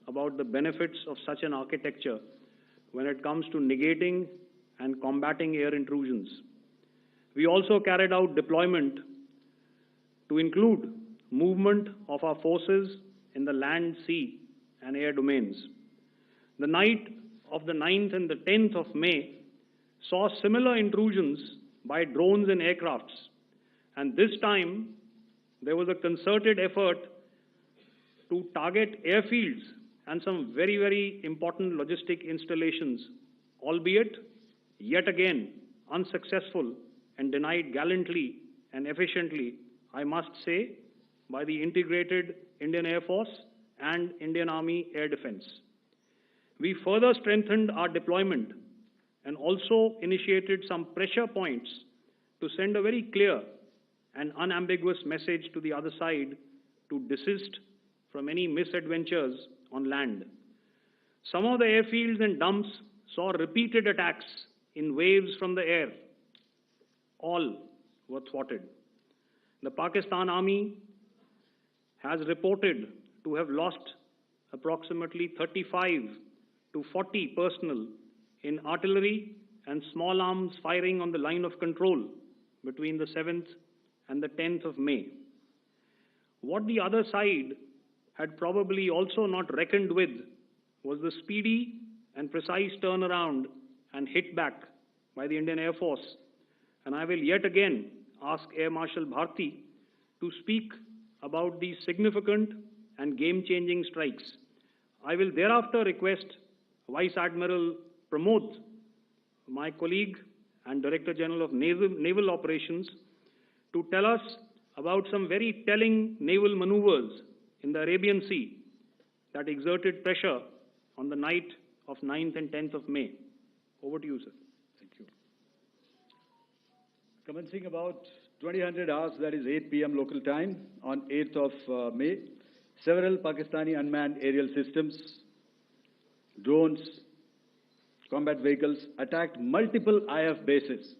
about the benefits of such an architecture when it comes to negating and combating air intrusions. We also carried out deployment to include movement of our forces in the land, sea, and air domains. The night of the 9th and the 10th of May saw similar intrusions by drones and aircrafts. And this time, there was a concerted effort to target airfields and some very, very important logistic installations, albeit yet again unsuccessful and denied gallantly and efficiently, I must say, by the integrated Indian Air Force and Indian Army Air Defense. We further strengthened our deployment and also initiated some pressure points to send a very clear and unambiguous message to the other side to desist from any misadventures on land. Some of the airfields and dumps saw repeated attacks in waves from the air. All were thwarted. The Pakistan Army has reported to have lost approximately 35 to 40 personnel in artillery and small arms firing on the line of control between the 7th and the 10th of May. What the other side had probably also not reckoned with was the speedy and precise turnaround and hit back by the Indian Air Force. And I will yet again ask Air Marshal Bharti to speak about these significant and game-changing strikes. I will thereafter request Vice Admiral Pramod, my colleague and Director General of Naval Operations, to tell us about some very telling naval maneuvers in the Arabian Sea that exerted pressure on the night of 9th and 10th of May. Over to you, sir. Thank you. Commencing about 2000 hours, that is 8 p.m. local time, on 8th of May, several Pakistani unmanned aerial systems, drones, combat vehicles attacked multiple IF bases.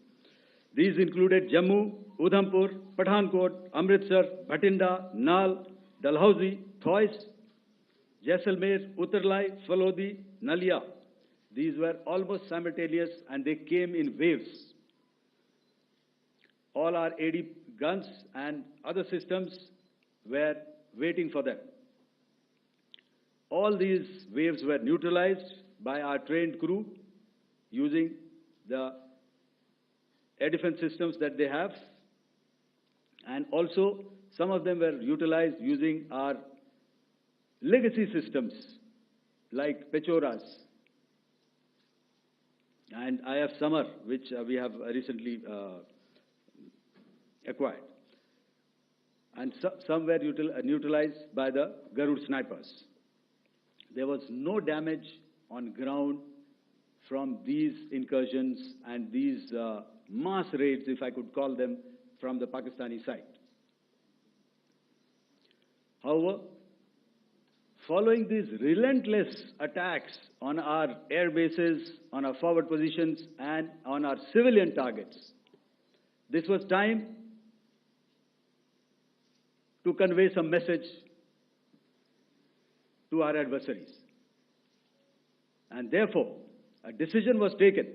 These included Jammu, Udhampur, Pathankot, Amritsar, Bhatinda, Nal, Dalhousie, Thois, Jaisalmer, Uttarlai, Falodi, Nalia. These were almost simultaneous and they came in waves. All our AD guns and other systems were waiting for them. All these waves were neutralized by our trained crew using the air defense systems that they have, and also some of them were utilized using our legacy systems like Pechoras and IF Summer, which we have recently acquired. And some were neutralized by the Garud snipers. There was no damage on ground from these incursions and these mass raids, if I could call them, from the Pakistani side. However, following these relentless attacks on our air bases, on our forward positions, and on our civilian targets, this was time to convey some message to our adversaries. And therefore, a decision was taken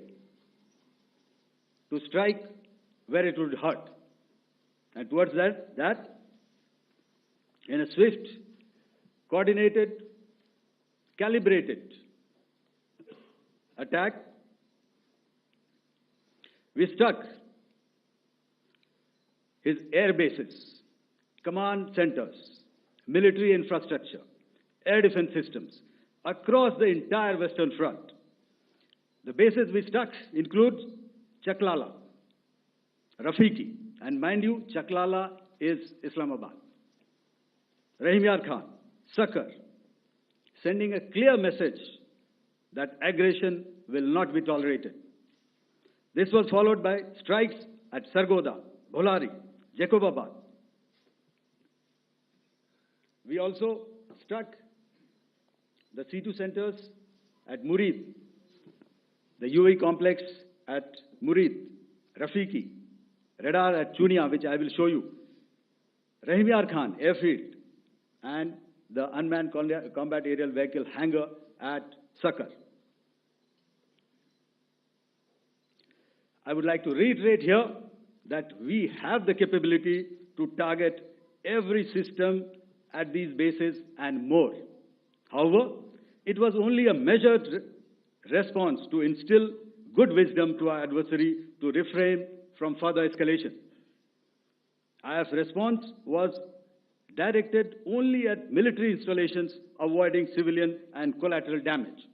to strike where it would hurt. And towards that, in a swift, coordinated, calibrated attack, we struck his air bases, command centers, military infrastructure, air defense systems across the entire Western Front. The bases we struck include Chaklala, Rafiki, and mind you, Chaklala is Islamabad, Rahim Yar Khan, Sakar, sending a clear message that aggression will not be tolerated. This was followed by strikes at Sargoda, Bholari, Jacobabad. We also struck the C2 centers at Murid, the UAE complex at Murid, Rafiki, radar at Chunia, which I will show you, Rahim Yar Khan airfield, and the unmanned combat aerial vehicle hangar at Sakar. I would like to reiterate here that we have the capability to target every system at these bases and more. However, It was only a measured response to instill good wisdom to our adversary to refrain from further escalation. IF's response was directed only at military installations, avoiding civilian and collateral damage.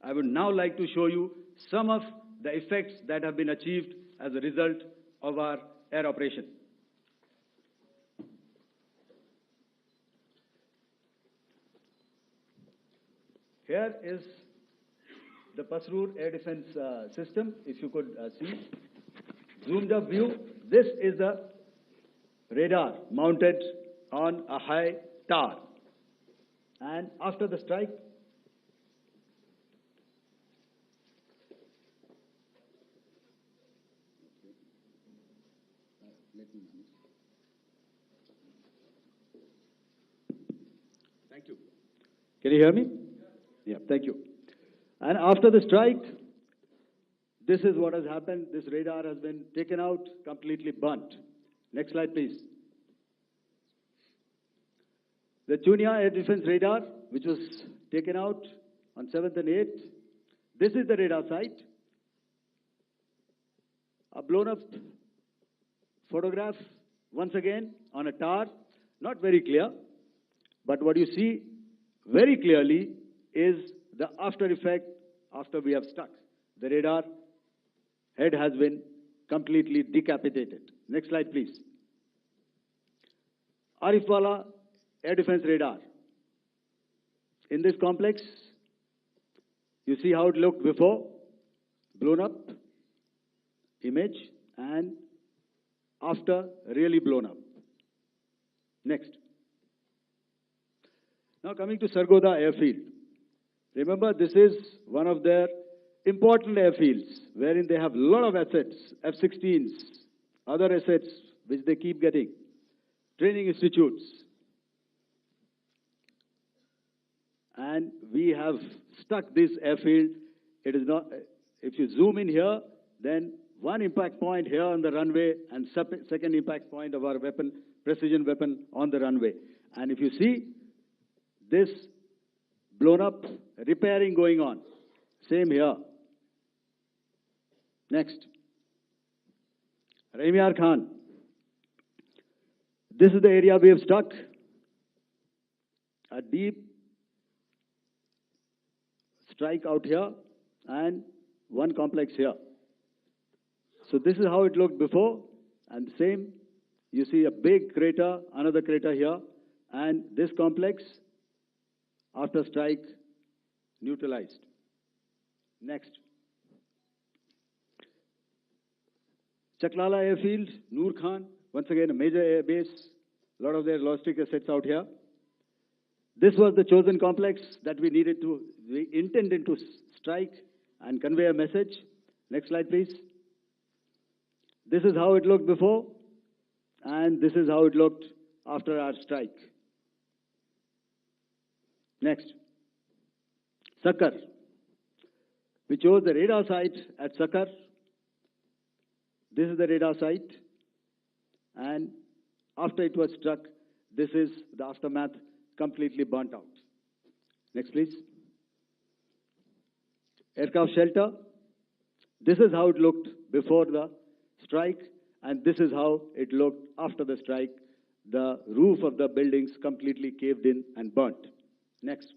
I would now like to show you some of the effects that have been achieved as a result of our air operation. Here is the Pasrur air defense system, if you could see. Zoomed up view, this is the radar mounted on a high tower. And after the strike, thank you. Can you hear me? Yeah, thank you. And after the strike, this is what has happened. This radar has been taken out, completely burnt. Next slide, please. The Chunia air defense radar, which was taken out on 7th and 8th. This is the radar site. A blown up photograph, once again, on a tower. Not very clear, but what you see very clearly is the after effect after we have struck. The radar head has been completely decapitated. Next slide, please. Arifwala air defense radar. In this complex, you see how it looked before, blown up image, and after really blown up. Next. Now coming to Sargodha airfield. Remember, this is one of their important airfields wherein they have a lot of assets, F-16s, other assets which they keep getting, training institutes. And we have stuck this airfield. It is not, if you zoom in here, then one impact point here on the runway and second impact point of our weapon, precision weapon on the runway. And if you see, this blown up, repairing going on. Same here. Next. Raimiar Khan. This is the area we have struck. A deep strike out here and one complex here. So this is how it looked before, and the same. You see a big crater, another crater here, and this complex, after strike, neutralized. Next. Chaklala airfield, Noor Khan, once again a major air base, a lot of their logistic assets out here. This was the chosen complex that we intended to strike and convey a message. Next slide, please. This is how it looked before, and this is how it looked after our strike. Next. Sakar. We chose the radar site at Sakar. This is the radar site, and after it was struck, this is the aftermath, completely burnt out. Next, please. Aircraft shelter. This is how it looked before the strike, and this is how it looked after the strike. The roof of the buildings completely caved in and burnt. Next.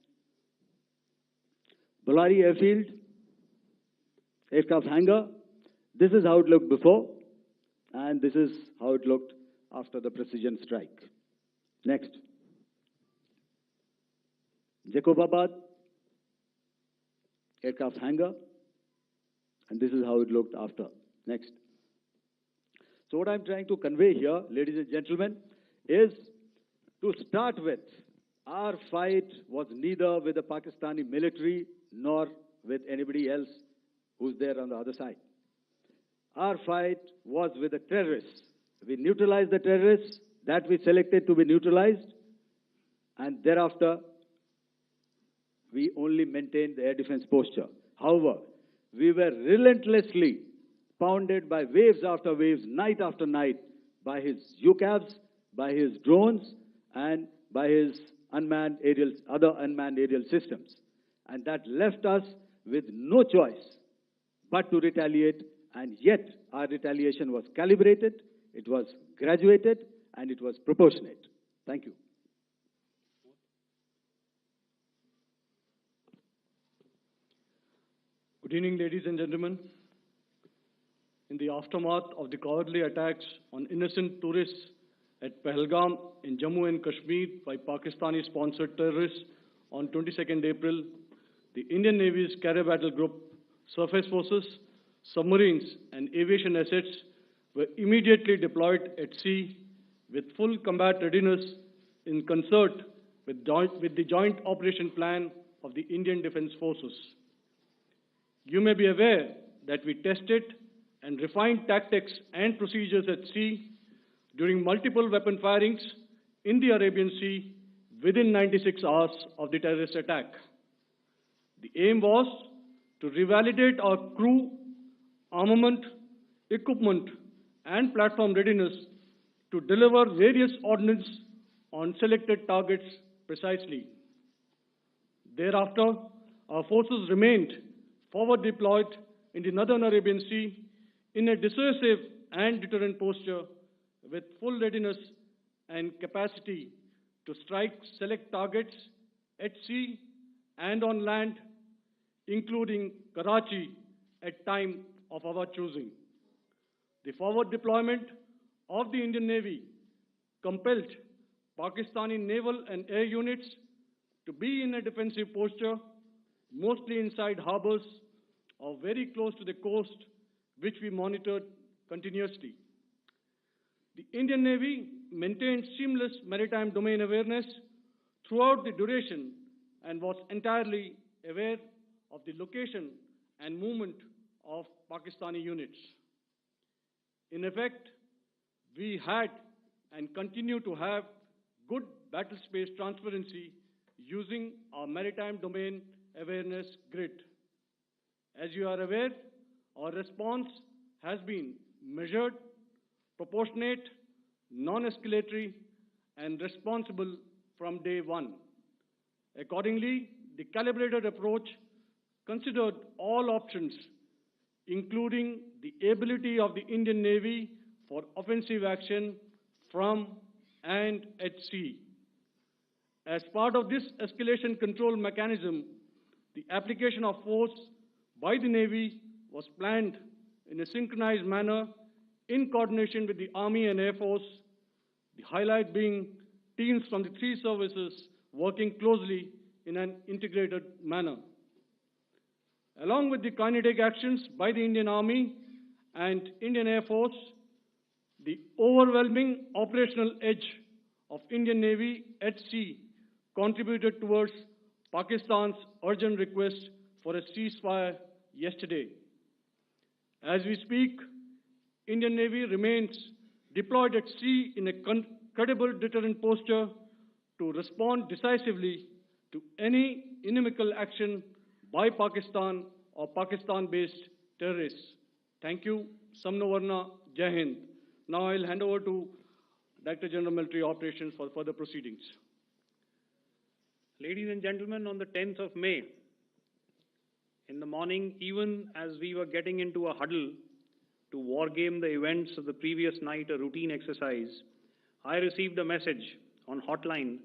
Bolari airfield, aircraft hangar. This is how it looked before, and this is how it looked after the precision strike. Next. Jacobabad, aircraft hangar, and this is how it looked after. Next. So what I'm trying to convey here, ladies and gentlemen, is to start with, our fight was neither with the Pakistani military nor with anybody else who's there on the other side. Our fight was with the terrorists. We neutralized the terrorists that we selected to be neutralized, and thereafter, we only maintained the air defense posture. However, we were relentlessly pounded by waves after waves, night after night, by his UCAVs, by his drones, and by his other unmanned aerial systems. and that left us with no choice but to retaliate, and yet our retaliation was calibrated, it was graduated, and it was proportionate. Thank you. Good evening, ladies and gentlemen. In the aftermath of the cowardly attacks on innocent tourists at Pahalgam in Jammu and Kashmir by Pakistani-sponsored terrorists on 22nd April, the Indian Navy's Carrier Battle Group, surface forces, submarines, and aviation assets were immediately deployed at sea with full combat readiness in concert with the Joint Operation Plan of the Indian Defence Forces. You may be aware that we tested and refined tactics and procedures at sea during multiple weapon firings in the Arabian Sea within 96 hours of the terrorist attack. The aim was to revalidate our crew, armament, equipment, and platform readiness to deliver various ordnance on selected targets precisely. Thereafter, our forces remained forward deployed in the Northern Arabian Sea in a dissuasive and deterrent posture with full readiness and capacity to strike select targets at sea and on land, including Karachi at time of our choosing. The forward deployment of the Indian Navy compelled Pakistani naval and air units to be in a defensive posture, mostly inside harbors or very close to the coast, which we monitored continuously. The Indian Navy maintained seamless maritime domain awareness throughout the duration and was entirely aware of the location and movement of Pakistani units. In effect, we had and continue to have good battle space transparency using our maritime domain awareness grid. As you are aware, our response has been measured, proportionate, non-escalatory, and responsible from day one. Accordingly, the calibrated approach considered all options, including the ability of the Indian Navy for offensive action from and at sea. As part of this escalation control mechanism, the application of force by the Navy was planned in a synchronized manner in coordination with the Army and Air Force, the highlight being teams from the three services working closely in an integrated manner. Along with the kinetic actions by the Indian Army and Indian Air Force, the overwhelming operational edge of Indian Navy at sea contributed towards Pakistan's urgent request for a ceasefire yesterday. As we speak, Indian Navy remains deployed at sea in a credible deterrent posture to respond decisively to any inimical action by Pakistan or Pakistan-based terrorists. Thank you. Samno Varna, Jai Hind. Now I'll hand over to Director General Military Operations for further proceedings. Ladies and gentlemen, on the 10th of May, in the morning, even as we were getting into a huddle to wargame the events of the previous night, a routine exercise, I received a message on hotline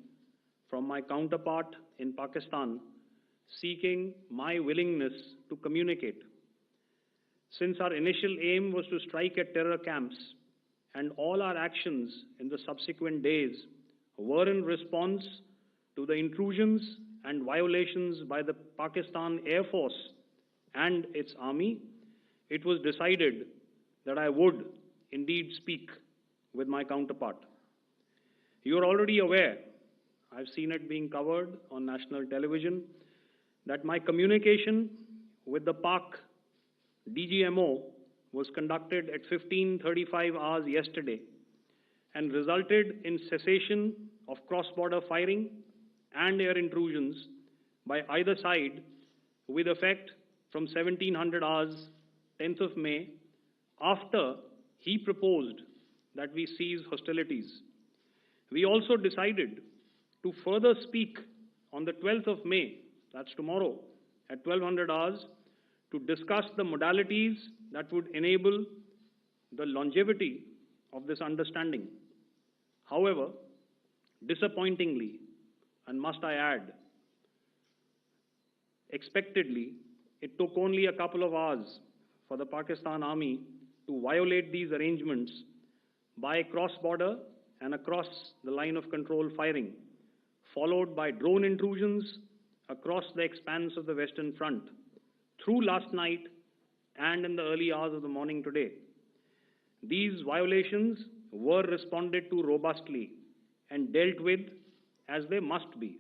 from my counterpart in Pakistan seeking my willingness to communicate. Since our initial aim was to strike at terror camps, and all our actions in the subsequent days were in response to the intrusions and violations by the Pakistan Air Force and its army, it was decided that I would indeed speak with my counterpart. You are already aware, I've seen it being covered on national television, that my communication with the Pak DGMO was conducted at 15:35 hours yesterday and resulted in cessation of cross-border firing and air intrusions by either side with effect from 1700 hours, 10th of May, after he proposed that we cease hostilities. We also decided to further speak on the 12th of May that's tomorrow, at 1200 hours, to discuss the modalities that would enable the longevity of this understanding. However, disappointingly, and must I add, expectedly, it took only a couple of hours for the Pakistan Army to violate these arrangements by cross-border and across the line of control firing, followed by drone intrusions across the expanse of the Western Front, through last night and in the early hours of the morning today. These violations were responded to robustly and dealt with as they must be.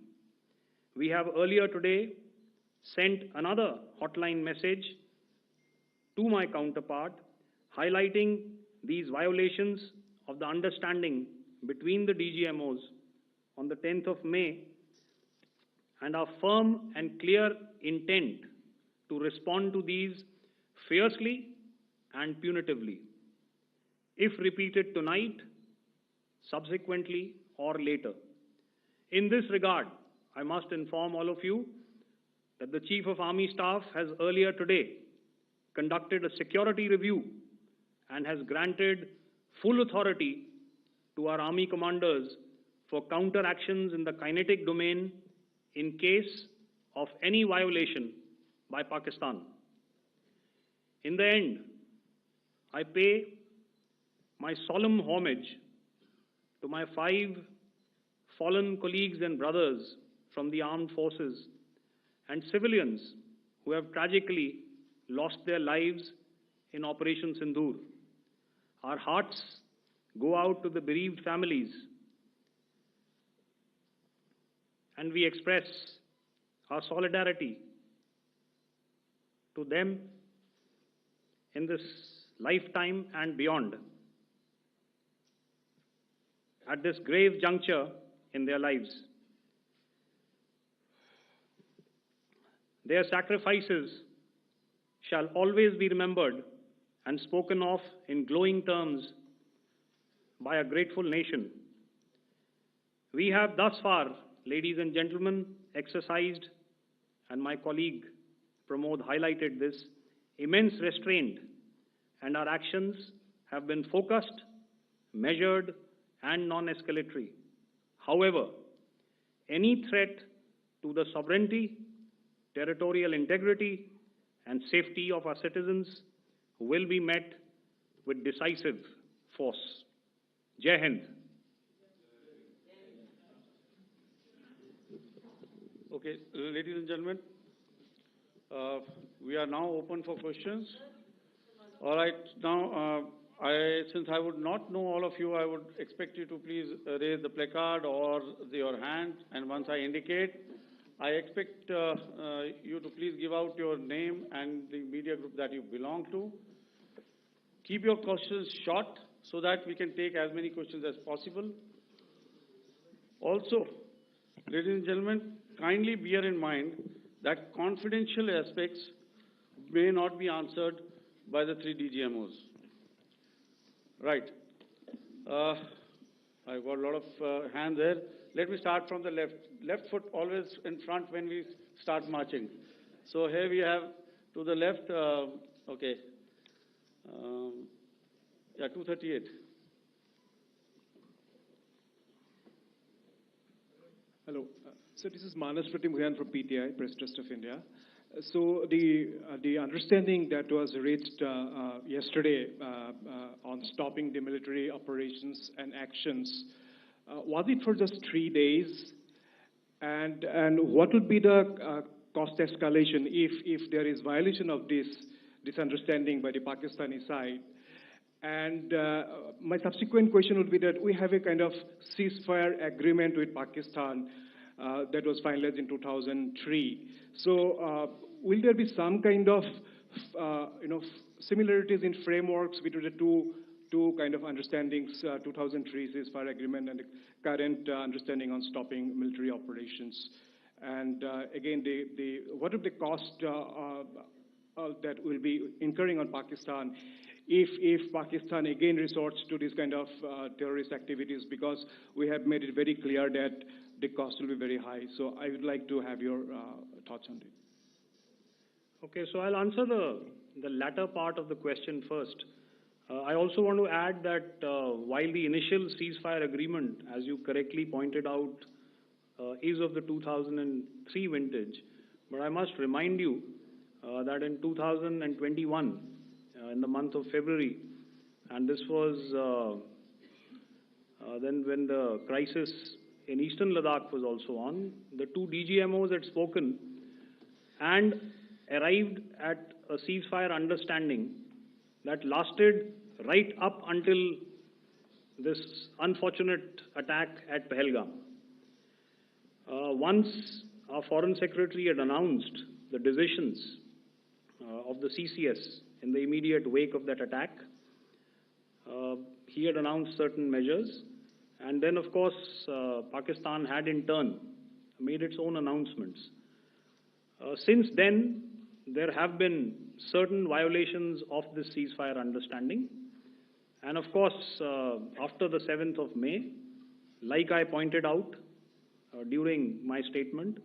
We have earlier today sent another hotline message to my counterpart highlighting these violations of the understanding between the DGMOs on the 10th of May and our firm and clear intent to respond to these fiercely and punitively, if repeated tonight, subsequently, or later. In this regard, I must inform all of you that the Chief of Army Staff has earlier today conducted a security review and has granted full authority to our Army commanders for counter-actions in the kinetic domain in case of any violation by Pakistan. In the end, I pay my solemn homage to my 5 fallen colleagues and brothers from the armed forces and civilians who have tragically lost their lives in Operation Sindoor. Our hearts go out to the bereaved families, and we express our solidarity to them in this lifetime and beyond, at this grave juncture in their lives. Their sacrifices shall always be remembered and spoken of in glowing terms by a grateful nation. We have thus far, ladies and gentlemen, exercised, and my colleague Pramod highlighted this, immense restraint, and our actions have been focused, measured, and non-escalatory. However, any threat to the sovereignty, territorial integrity, and safety of our citizens will be met with decisive force. Jai Hind. Okay, ladies and gentlemen, we are now open for questions. All right, now, since I would not know all of you, I would expect you to please raise the placard or your hand, and once I indicate, I expect you to please give out your name and the media group that you belong to. Keep your questions short so that we can take as many questions as possible. Also, ladies and gentlemen, kindly bear in mind that confidential aspects may not be answered by the 3 DGMOs. Right. I've got a lot of hands there. Let me start from the left. Left foot always in front when we start marching. So here we have to the left, okay. Yeah, 238. Hello. So this is Manas Pratimugyan from PTI, Press Trust of India. So the understanding that was reached yesterday on stopping the military operations and actions, was it for just 3 days? And what would be the cost escalation if there is violation of this understanding by the Pakistani side? And my subsequent question would be that we have a kind of ceasefire agreement with Pakistan that was finalized in 2003. So will there be some kind of similarities in frameworks between the two kind of understandings, 2003 ceasefire agreement and the current understanding on stopping military operations? And again, what are the cost that will be incurring on Pakistan if Pakistan again resorts to this kind of terrorist activities, because we have made it very clear that the cost will be very high. So I would like to have your thoughts on it. Okay, so I'll answer the latter part of the question first. I also want to add that while the initial ceasefire agreement, as you correctly pointed out, is of the 2003 vintage, but I must remind you that in 2021, in the month of February, and this was then when the crisis in eastern Ladakh was also on, the two DGMOs had spoken and arrived at a ceasefire understanding that lasted right up until this unfortunate attack at Pahalgam. Once our Foreign Secretary had announced the decisions of the CCS in the immediate wake of that attack, he had announced certain measures, and then of course Pakistan had in turn made its own announcements. Since then, there have been certain violations of this ceasefire understanding, and of course after the 7th of May, like I pointed out during my statement,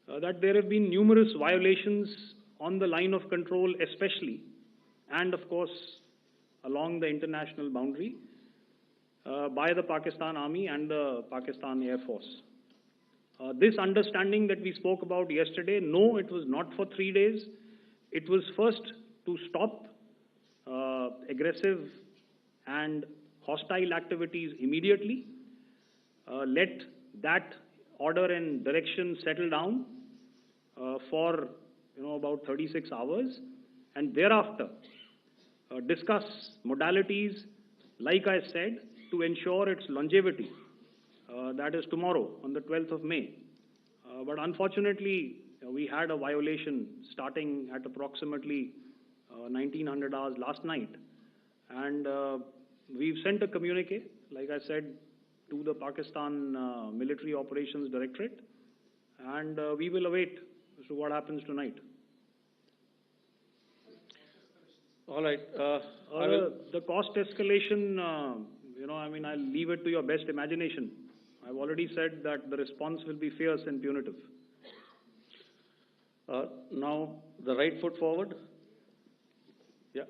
that there have been numerous violations on the line of control especially, and of course along the international boundary by the Pakistan Army and the Pakistan Air Force. This understanding that we spoke about yesterday, no, it was not for 3 days. It was first to stop aggressive and hostile activities immediately, let that order and direction settle down for about 36 hours, and thereafter discuss modalities, like I said, to ensure its longevity. That is tomorrow, on the 12th of May. But unfortunately, we had a violation starting at approximately 1900 hours last night. And we've sent a communique, like I said, to the Pakistan Military Operations Directorate. And we will await as to what happens tonight. All right. The cost escalation, I'll leave it to your best imagination. I've already said that the response will be fierce and punitive. Now, the right foot forward. Yeah.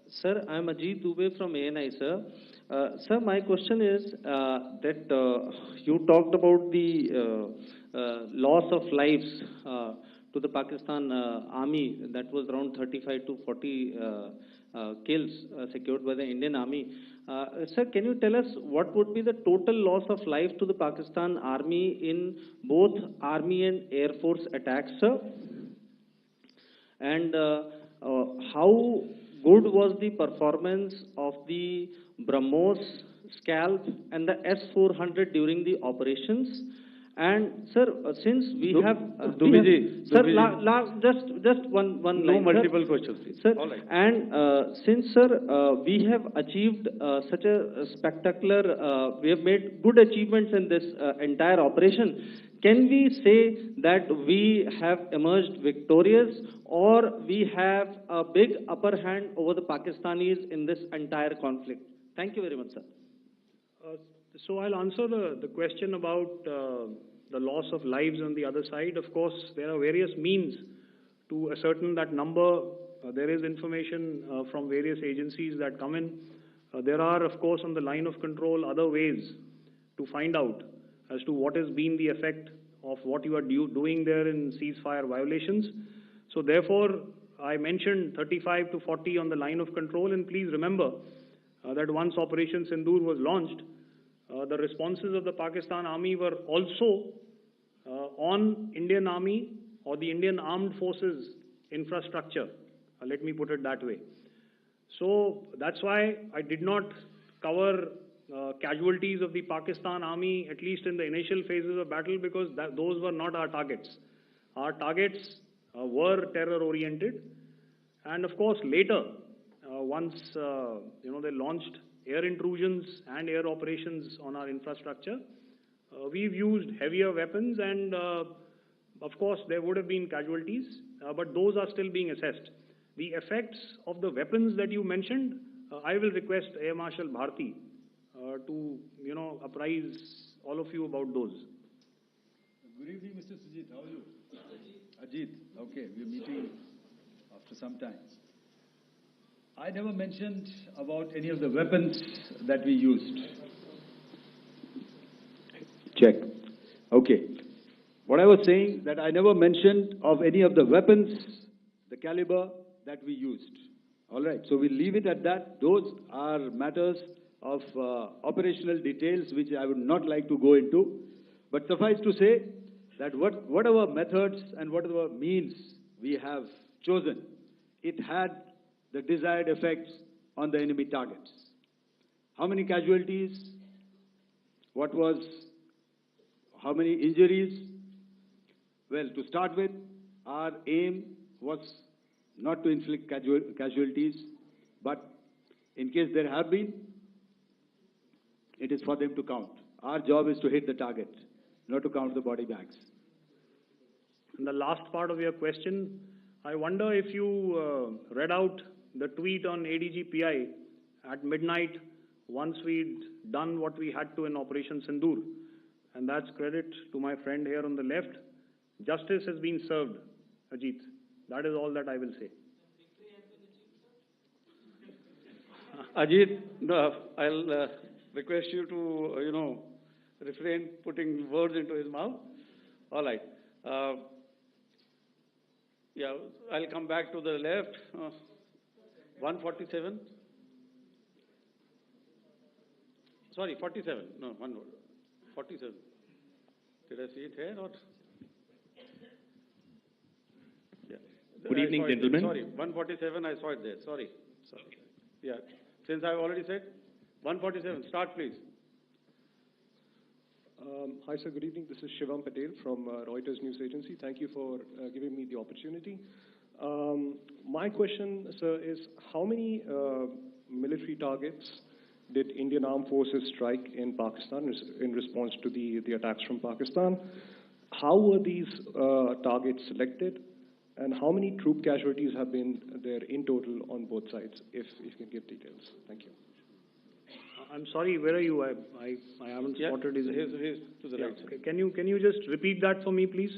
Sir, I am Ajit Dubey from ANI, sir. Sir, my question is that you talked about the loss of lives to the Pakistan Army, that was around 35 to 40 kills secured by the Indian Army. Sir, can you tell us what would be the total loss of life to the Pakistan Army in both Army and Air Force attacks, sir? And how good was the performance of the BrahMos, Scalp and the S-400 during the operations? And sir, since we have just one line. No multiple questions, please. Sir, all right. And since sir, we have achieved such a spectacular, we have made good achievements in this entire operation. Can we say that we have emerged victorious, or we have a big upper hand over the Pakistanis in this entire conflict? Thank you very much, sir. So I'll answer the question about the loss of lives on the other side. Of course, there are various means to ascertain that number. There is information from various agencies that come in. There are, of course, on the line of control, other ways to find out as to what has been the effect of what you are doing there in ceasefire violations. So therefore, I mentioned 35 to 40 on the line of control, and please remember that once Operation Sindoor was launched, the responses of the Pakistan Army were also on Indian Army or the Indian Armed Forces infrastructure. Let me put it that way. So that's why I did not cover casualties of the Pakistan Army, at least in the initial phases of battle, because those were not our targets. Our targets were terror-oriented, and of course later, once they launched air intrusions and air operations on our infrastructure, We've used heavier weapons and, of course, there would have been casualties, but those are still being assessed. The effects of the weapons that you mentioned, I will request Air Marshal Bharti to, apprise all of you about those. Good evening, Mr. Sujit. How are you? Ajit. Okay, we're meeting after some time. I never mentioned about any of the weapons that we used. Check. Okay. What I was saying, that I never mentioned of any of the weapons, the caliber that we used. All right. So we'll leave it at that. Those are matters of operational details which I would not like to go into. But suffice to say that whatever methods and whatever means we have chosen, it had the desired effects on the enemy targets. How many casualties? How many injuries? Well, to start with, our aim was not to inflict casualties, but in case there have been, it is for them to count. Our job is to hit the target, not to count the body bags. And the last part of your question, I wonder if you read out the tweet on ADG-PI at midnight once we'd done what we had to in Operation Sindoor. And that's credit to my friend here on the left. Justice has been served, Ajit. That is all that I will say. Ajit, I'll request you to, refrain putting words into his mouth. All right. Yeah, I'll come back to the left. 147. Sorry, 47. No, 47. Did I see it here or? Yeah. Good evening, gentlemen. Sorry, 147. I saw it there. Sorry. Yeah. Since I've already said 147. Start, please. Hi, sir. Good evening. This is Shivam Patel from Reuters News Agency. Thank you for giving me the opportunity. My question, sir, is how many military targets did Indian Armed Forces strike in Pakistan in response to the attacks from Pakistan? How were these targets selected? And how many troop casualties have been there in total on both sides, if you can give details? Thank you. I'm sorry, where are you? I haven't spotted his... He's to the right. Okay. Can you just repeat that for me, please?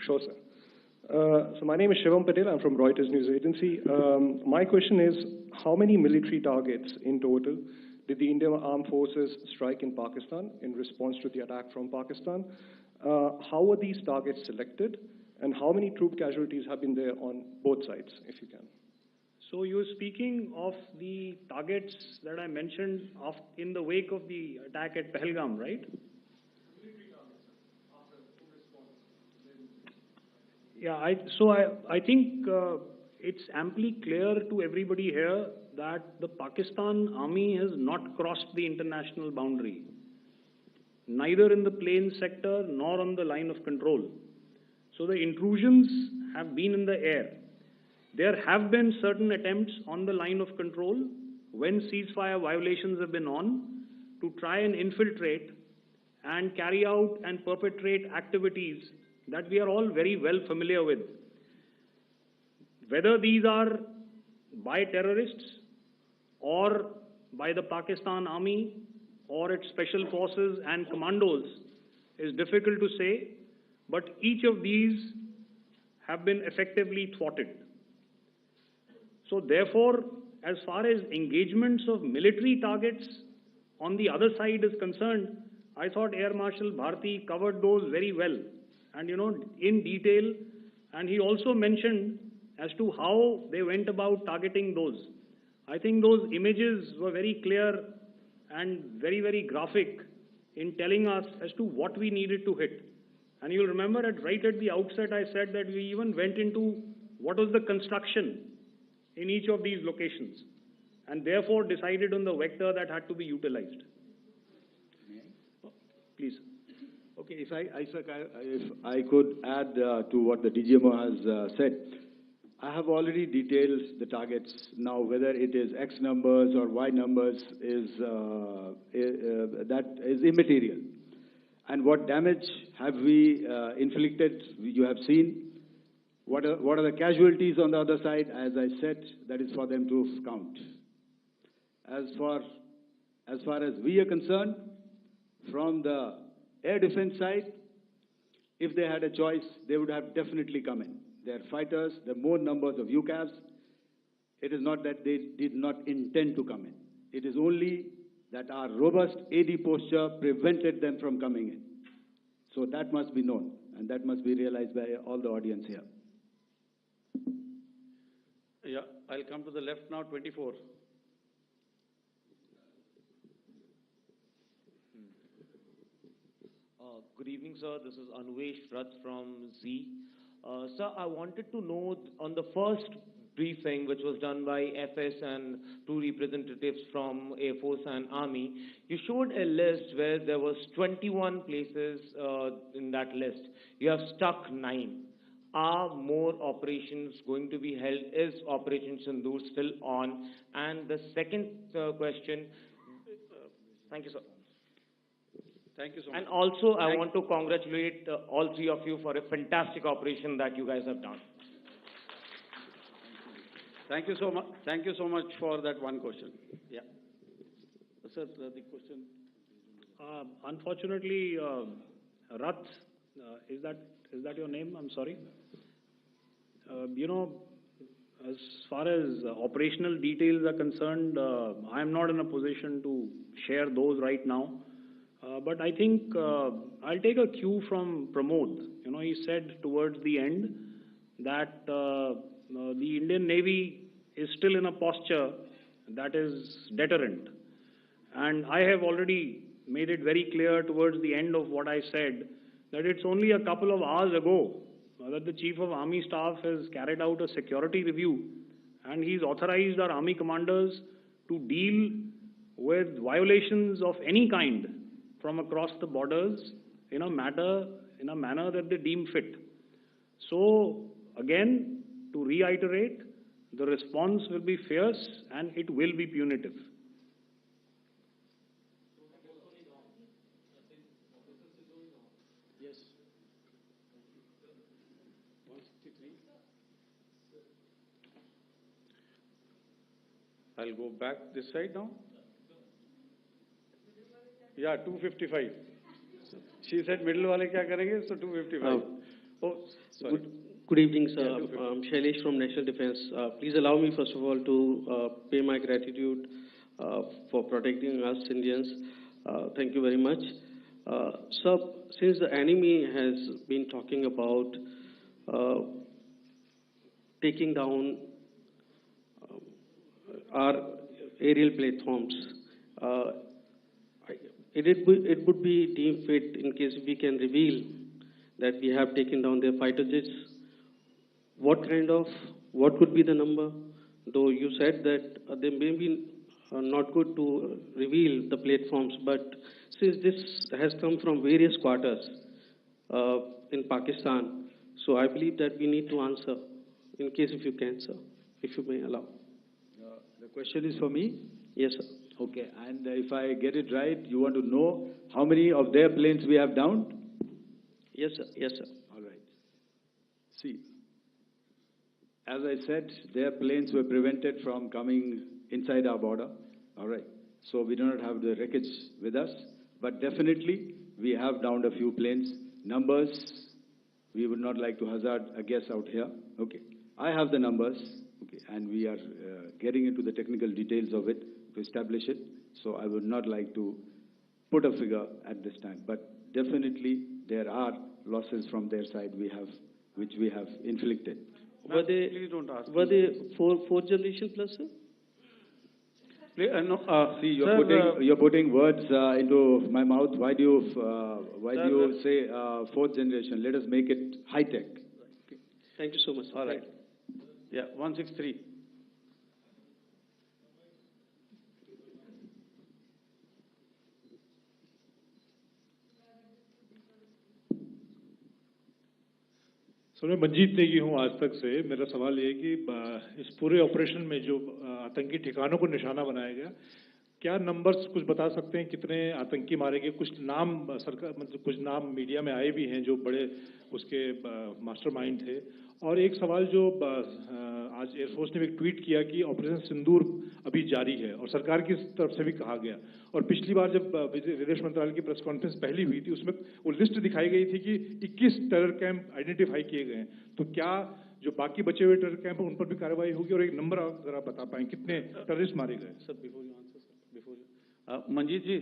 Sure, sir. So my name is Shivam Patel. I'm from Reuters News Agency. My question is, how many military targets in total did the Indian Armed Forces strike in Pakistan in response to the attack from Pakistan? How were these targets selected? And how many troop casualties have been there on both sides, if you can? So you're speaking of the targets that I mentioned in the wake of the attack at Pahalgam, right? Yeah, I think it's amply clear to everybody here that the Pakistan Army has not crossed the international boundary, neither in the plain sector nor on the line of control. So the intrusions have been in the air. There have been certain attempts on the line of control when ceasefire violations have been on to try and infiltrate and carry out and perpetrate activities that we are all very well familiar with. Whether these are by terrorists or by the Pakistan Army or its special forces and commandos is difficult to say, but each of these have been effectively thwarted. So therefore, as far as engagements of military targets on the other side is concerned, I thought Air Marshal Bharti covered those very well and, in detail. And he also mentioned as to how they went about targeting those. I think those images were very clear and very, very graphic in telling us as to what we needed to hit. And you'll remember right at the outset, I said that we even went into what was the construction in each of these locations, and therefore decided on the vector that had to be utilized. Please. Okay, if I could add to what the DGMO has said, I have already detailed the targets. Now, whether it is X numbers or Y numbers that is immaterial. and what damage have we inflicted, you have seen. What are the casualties on the other side? As I said, that is for them to count. As far as we are concerned, from the air defense side, if they had a choice, they would have definitely come in. They are fighters, there are more numbers of UCAVs. It is not that they did not intend to come in. It is only that our robust AD posture prevented them from coming in. So that must be known, and that must be realized by all the audience here. Yeah, I'll come to the left now, 24. Good evening, sir. This is Anvesh Rath from Z. Sir, I wanted to know on the first briefing, which was done by FS and two representatives from Air Force and Army, you showed a list where there was 21 places in that list. You have stuck 9. Are more operations going to be held? Is Operation Sindoor still on? And the second question, thank you, sir. Thank you so much. And also, I want to congratulate all three of you for a fantastic operation that you guys have done. Thank you so much. Thank you so much for that one question. Yeah. Sir, the question. Unfortunately, Rath, is that your name? I'm sorry. You know, as far as operational details are concerned, I am not in a position to share those right now. But I think I'll take a cue from Pramod. You know, he said towards the end that the Indian Navy is still in a posture that is deterrent. And I have already made it very clear towards the end of what I said that it's only a couple of hours ago that the Chief of Army Staff has carried out a security review, and he's authorized our Army commanders to deal with violations of any kind from across the borders in a manner that they deem fit. So again, to reiterate, the response will be fierce and it will be punitive. Yes. 163. I'll go back this side now. Yeah, 255. She said middle wale kya karenge, so 255. Oh, sorry. Good evening, sir. I'm Shailesh from National Defense. Please allow me, first of all, to pay my gratitude for protecting us Indians. Thank you very much. Sir, since the enemy has been talking about taking down our aerial platforms, it would be deemed fit in case we can reveal that we have taken down their fighter jets. What could be the number? Though you said that they may be not good to reveal the platforms, but since this has come from various quarters in Pakistan, so I believe that we need to answer, in case if you can, sir, if you may allow. The question is for me? Yes, sir. Okay, and if I get it right, you want to know how many of their planes we have downed? Yes, sir. Yes, sir. All right. See, as I said, their planes were prevented from coming inside our border. All right. So we do not have the wreckage with us, but definitely we have downed a few planes. Numbers, we would not like to hazard a guess out here. Okay. I have the numbers, okay, and we are getting into the technical details of it to establish it. So I would not like to put a figure at this time, but definitely there are losses from their side which we have inflicted. Were they fourth generation plus, sir? No, see, you're putting words into my mouth. Why do you say fourth generation? Let us make it high tech. Okay. Thank you so much. All right. Yeah, 163. Sir मैं मंजीत नेगी हूँ आज तक से। मेरा सवाल ये है कि इस पूरे ऑपरेशन में जो आतंकी ठिकानों को निशाना बनाया गया, क्या नंबर्स कुछ बता सकते हैं, कितने आतंकी मारे गए? कुछ नाम सरकार, मतलब कुछ नाम मीडिया में आए भी हैं जो बड़े उसके मास्टरमाइंड थे। और एक सवाल जो आज एयरफोर्स ने भी ट्वीट किया कि ऑपरेशन सिंदूर अभी जारी है और सरकार की तरफ से भी कहा गया। और पिछली बार जब विदेश मंत्रालय की प्रेस कॉन्फ्रेंस पहली हुई थी उसमें वो लिस्ट दिखाई गई थी कि 21 टेरर कैंप आइडेंटिफाई किए गए हैं। तो क्या जो बाकी बचे हुए टेरर कैंप हैं उन पर भी कार्रवाई होगी? और एक नंबर अगर आप बता पाएं कितने टेररिस्ट मारे गए? Sir, before you answer, sir, before you. Manjeet ji,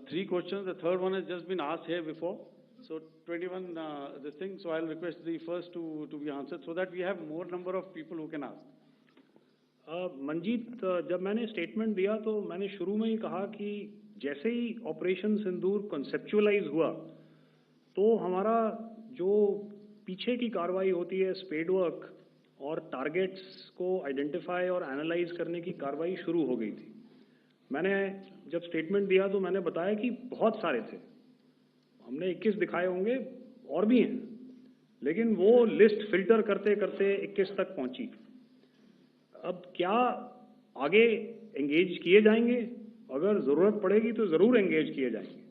3 questions. The third one has just been asked here before. So 21 this thing. So I'll request the first to be answered so that we have more number of people who can ask. Manjeet, जब मैंने statement दिया तो मैंने शुरू में ही कहा कि जैसे ही ऑपरेशन सिंदूर कॉन्सेप्चुअलाइज हुआ तो हमारा जो पीछे की कार्रवाई होती है स्पेड वर्क और टारगेट्स को आइडेंटिफाई और एनालाइज करने की कार्रवाई शुरू हो गई थी। मैंने जब स्टेटमेंट दिया तो मैंने बताया कि बहुत सारे थे, हमने 21 दिखाए होंगे और भी हैं, लेकिन वो लिस्ट फिल्टर करते करते 21 तक पहुंची। अब क्या आगे एंगेज किए जाएंगे? अगर जरूरत पड़ेगी तो जरूर एंगेज किए जाएंगे,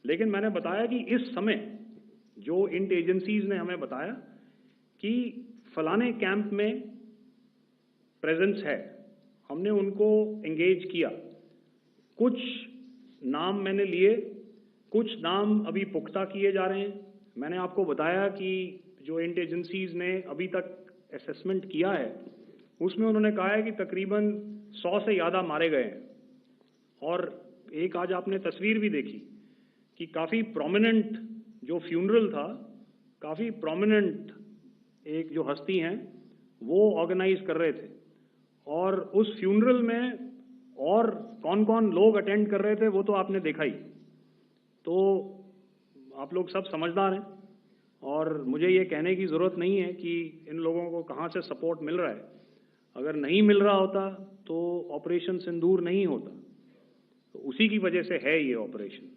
लेकिन मैंने बताया कि इस समय जो इंट एजेंसीज ने हमें बताया कि फलाने कैंप में प्रेजेंस है, हमने उनको एंगेज किया। कुछ नाम मैंने लिए, कुछ नाम अभी पुख्ता किए जा रहे हैं। मैंने आपको बताया कि जो इंट एजेंसीज ने अभी तक असेसमेंट किया है उसमें उन्होंने कहा है कि तकरीबन 100 से ज़्यादा मारे गए हैं। और एक आज आपने तस्वीर भी देखी कि काफ़ी प्रोमिनेंट जो फ्यूनरल था, काफ़ी प्रोमिनेंट एक जो हस्ती हैं वो ऑर्गेनाइज कर रहे थे, और उस फ्यूनरल में और कौन कौन लोग अटेंड कर रहे थे वो तो आपने देखा ही। तो आप लोग सब समझदार हैं और मुझे ये कहने की ज़रूरत नहीं है कि इन लोगों को कहाँ से सपोर्ट मिल रहा है। अगर नहीं मिल रहा होता तो ऑपरेशन सिंदूर नहीं होता, तो उसी की वजह से है ये ऑपरेशन।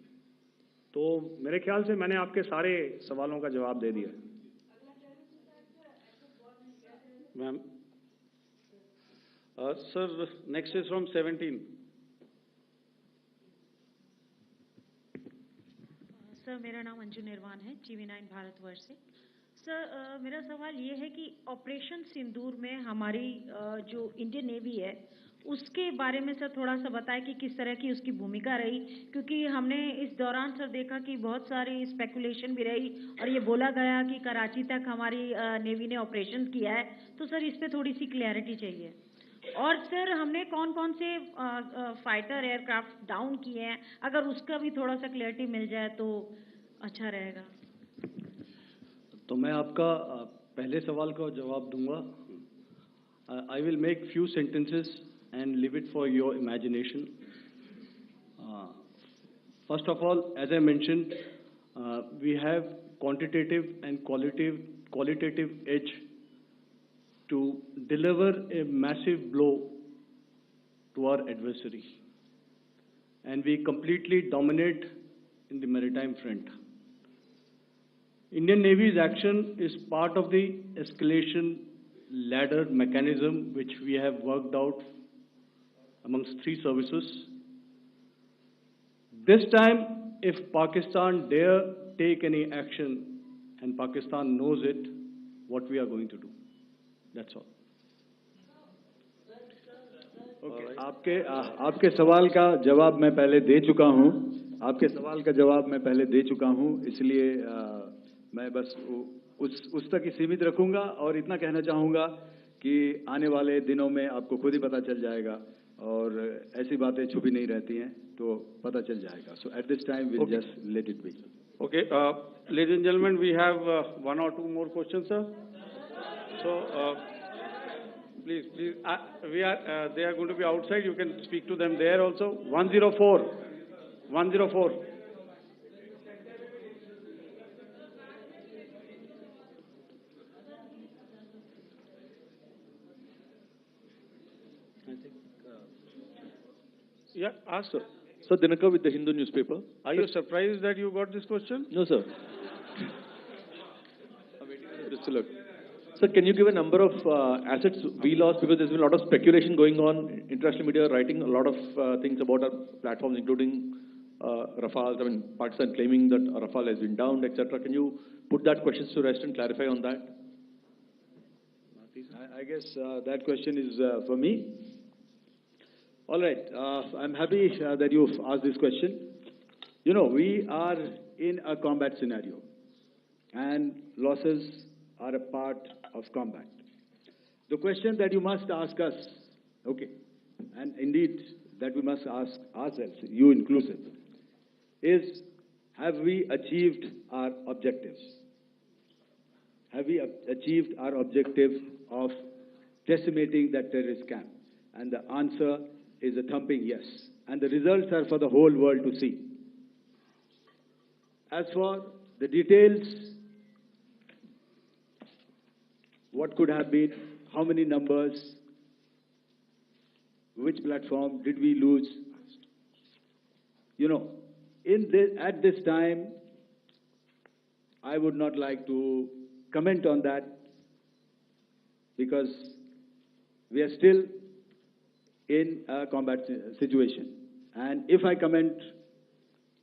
तो मेरे ख्याल से मैंने आपके सारे सवालों का जवाब दे दिया। Ma'am, sir next is from 17। Sir मेरा नाम अंजू निर्वाण है, TV9 भारतवर्ष से। सर मेरा सवाल ये है कि ऑपरेशन सिंदूर में हमारी जो इंडियन नेवी है उसके बारे में सर थोड़ा सा बताएं कि किस तरह की उसकी भूमिका रही, क्योंकि हमने इस दौरान सर देखा कि बहुत सारी स्पेकुलेशन भी रही और ये बोला गया कि कराची तक हमारी नेवी ने ऑपरेशन किया है। तो सर इस पे थोड़ी सी क्लैरिटी चाहिए। और सर हमने कौन कौन से फाइटर एयरक्राफ्ट डाउन किए हैं, अगर उसका भी थोड़ा सा क्लैरिटी मिल जाए तो अच्छा रहेगा। तो मैं आपका पहले सवाल का जवाब दूंगा। I will make few sentences and leave it for your imagination. First of all, as I mentioned, we have quantitative and qualitative edge to deliver a massive blow to our adversary, and we completely dominate in the maritime front. Indian Navy's action is part of the escalation ladder mechanism which we have worked out amongst 3 services. This time, if Pakistan dare take any action, and Pakistan knows it, what we are going to do. That's all. Okay. आपके सवाल का जवाब मैं पहले दे चुका हूं। इसलिए मैं बस उस तक ही सीमित रखूंगा और इतना कहना चाहूंगा कि आने वाले दिनों में आपको खुद ही पता चल जाएगा, और ऐसी बातें छुपी नहीं रहती हैं, तो पता चल जाएगा। So at this time we'll just let it be. Okay, ladies and gentlemen, we have 1 or 2 more questions, sir. So please, they are going to be outside. You can speak to them there also. 104. Yeah, ask, sir. Sir, Dinakar with the Hindu newspaper. Are you surprised that you got this question? No, sir. I'm waiting for the Sir, Sir, can you give a number of assets we lost? Because there's been a lot of speculation going on. International media writing a lot of things about our platforms, including Rafale. I mean, Pakistan claiming that Rafale has been downed, etc. Can you put that question to rest and clarify on that? I guess that question is for me. All right. I'm happy that you've asked this question. You know, we are in a combat scenario, and losses are a part of combat. The question that you must ask us, okay, and indeed that we must ask ourselves, you inclusive, is have we achieved our objectives? Have we achieved our objective of decimating that terrorist camp? And the answer is a thumping yes. And the results are for the whole world to see. As for the details, what could have been, how many numbers, which platform did we lose? You know, at this time, I would not like to comment on that because we are still in a combat situation. And if I comment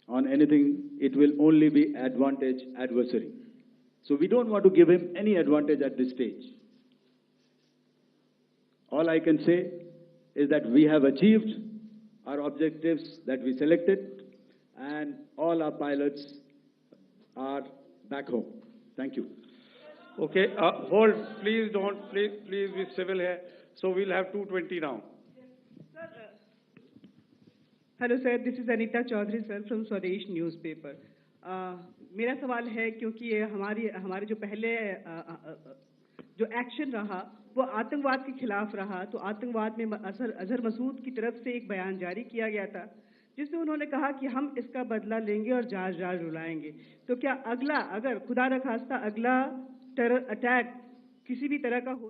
on anything, it will only be advantage adversary. So we don't want to give him any advantage at this stage. All I can say is that we have achieved our objectives that we selected, and all our pilots are back home. Thank you. Okay, hold. Please don't. Please be civil here. So we'll have 220 now. Hello sir, this is Anita Chaudhary sir from Swadesh newspaper. मेरा सवाल है, क्योंकि ये हमारे जो पहले जो action रहा वो आतंकवाद के खिलाफ रहा, तो आतंकवाद में अजहर मसूद की तरफ से एक बयान जारी किया गया था जिसमें उन्होंने कहा कि हम इसका बदला लेंगे और जहाज जहाज रुलाएंगे। तो क्या अगला, अगर खुदा न खास्ता अगला टेरर अटैक किसी भी तरह का हो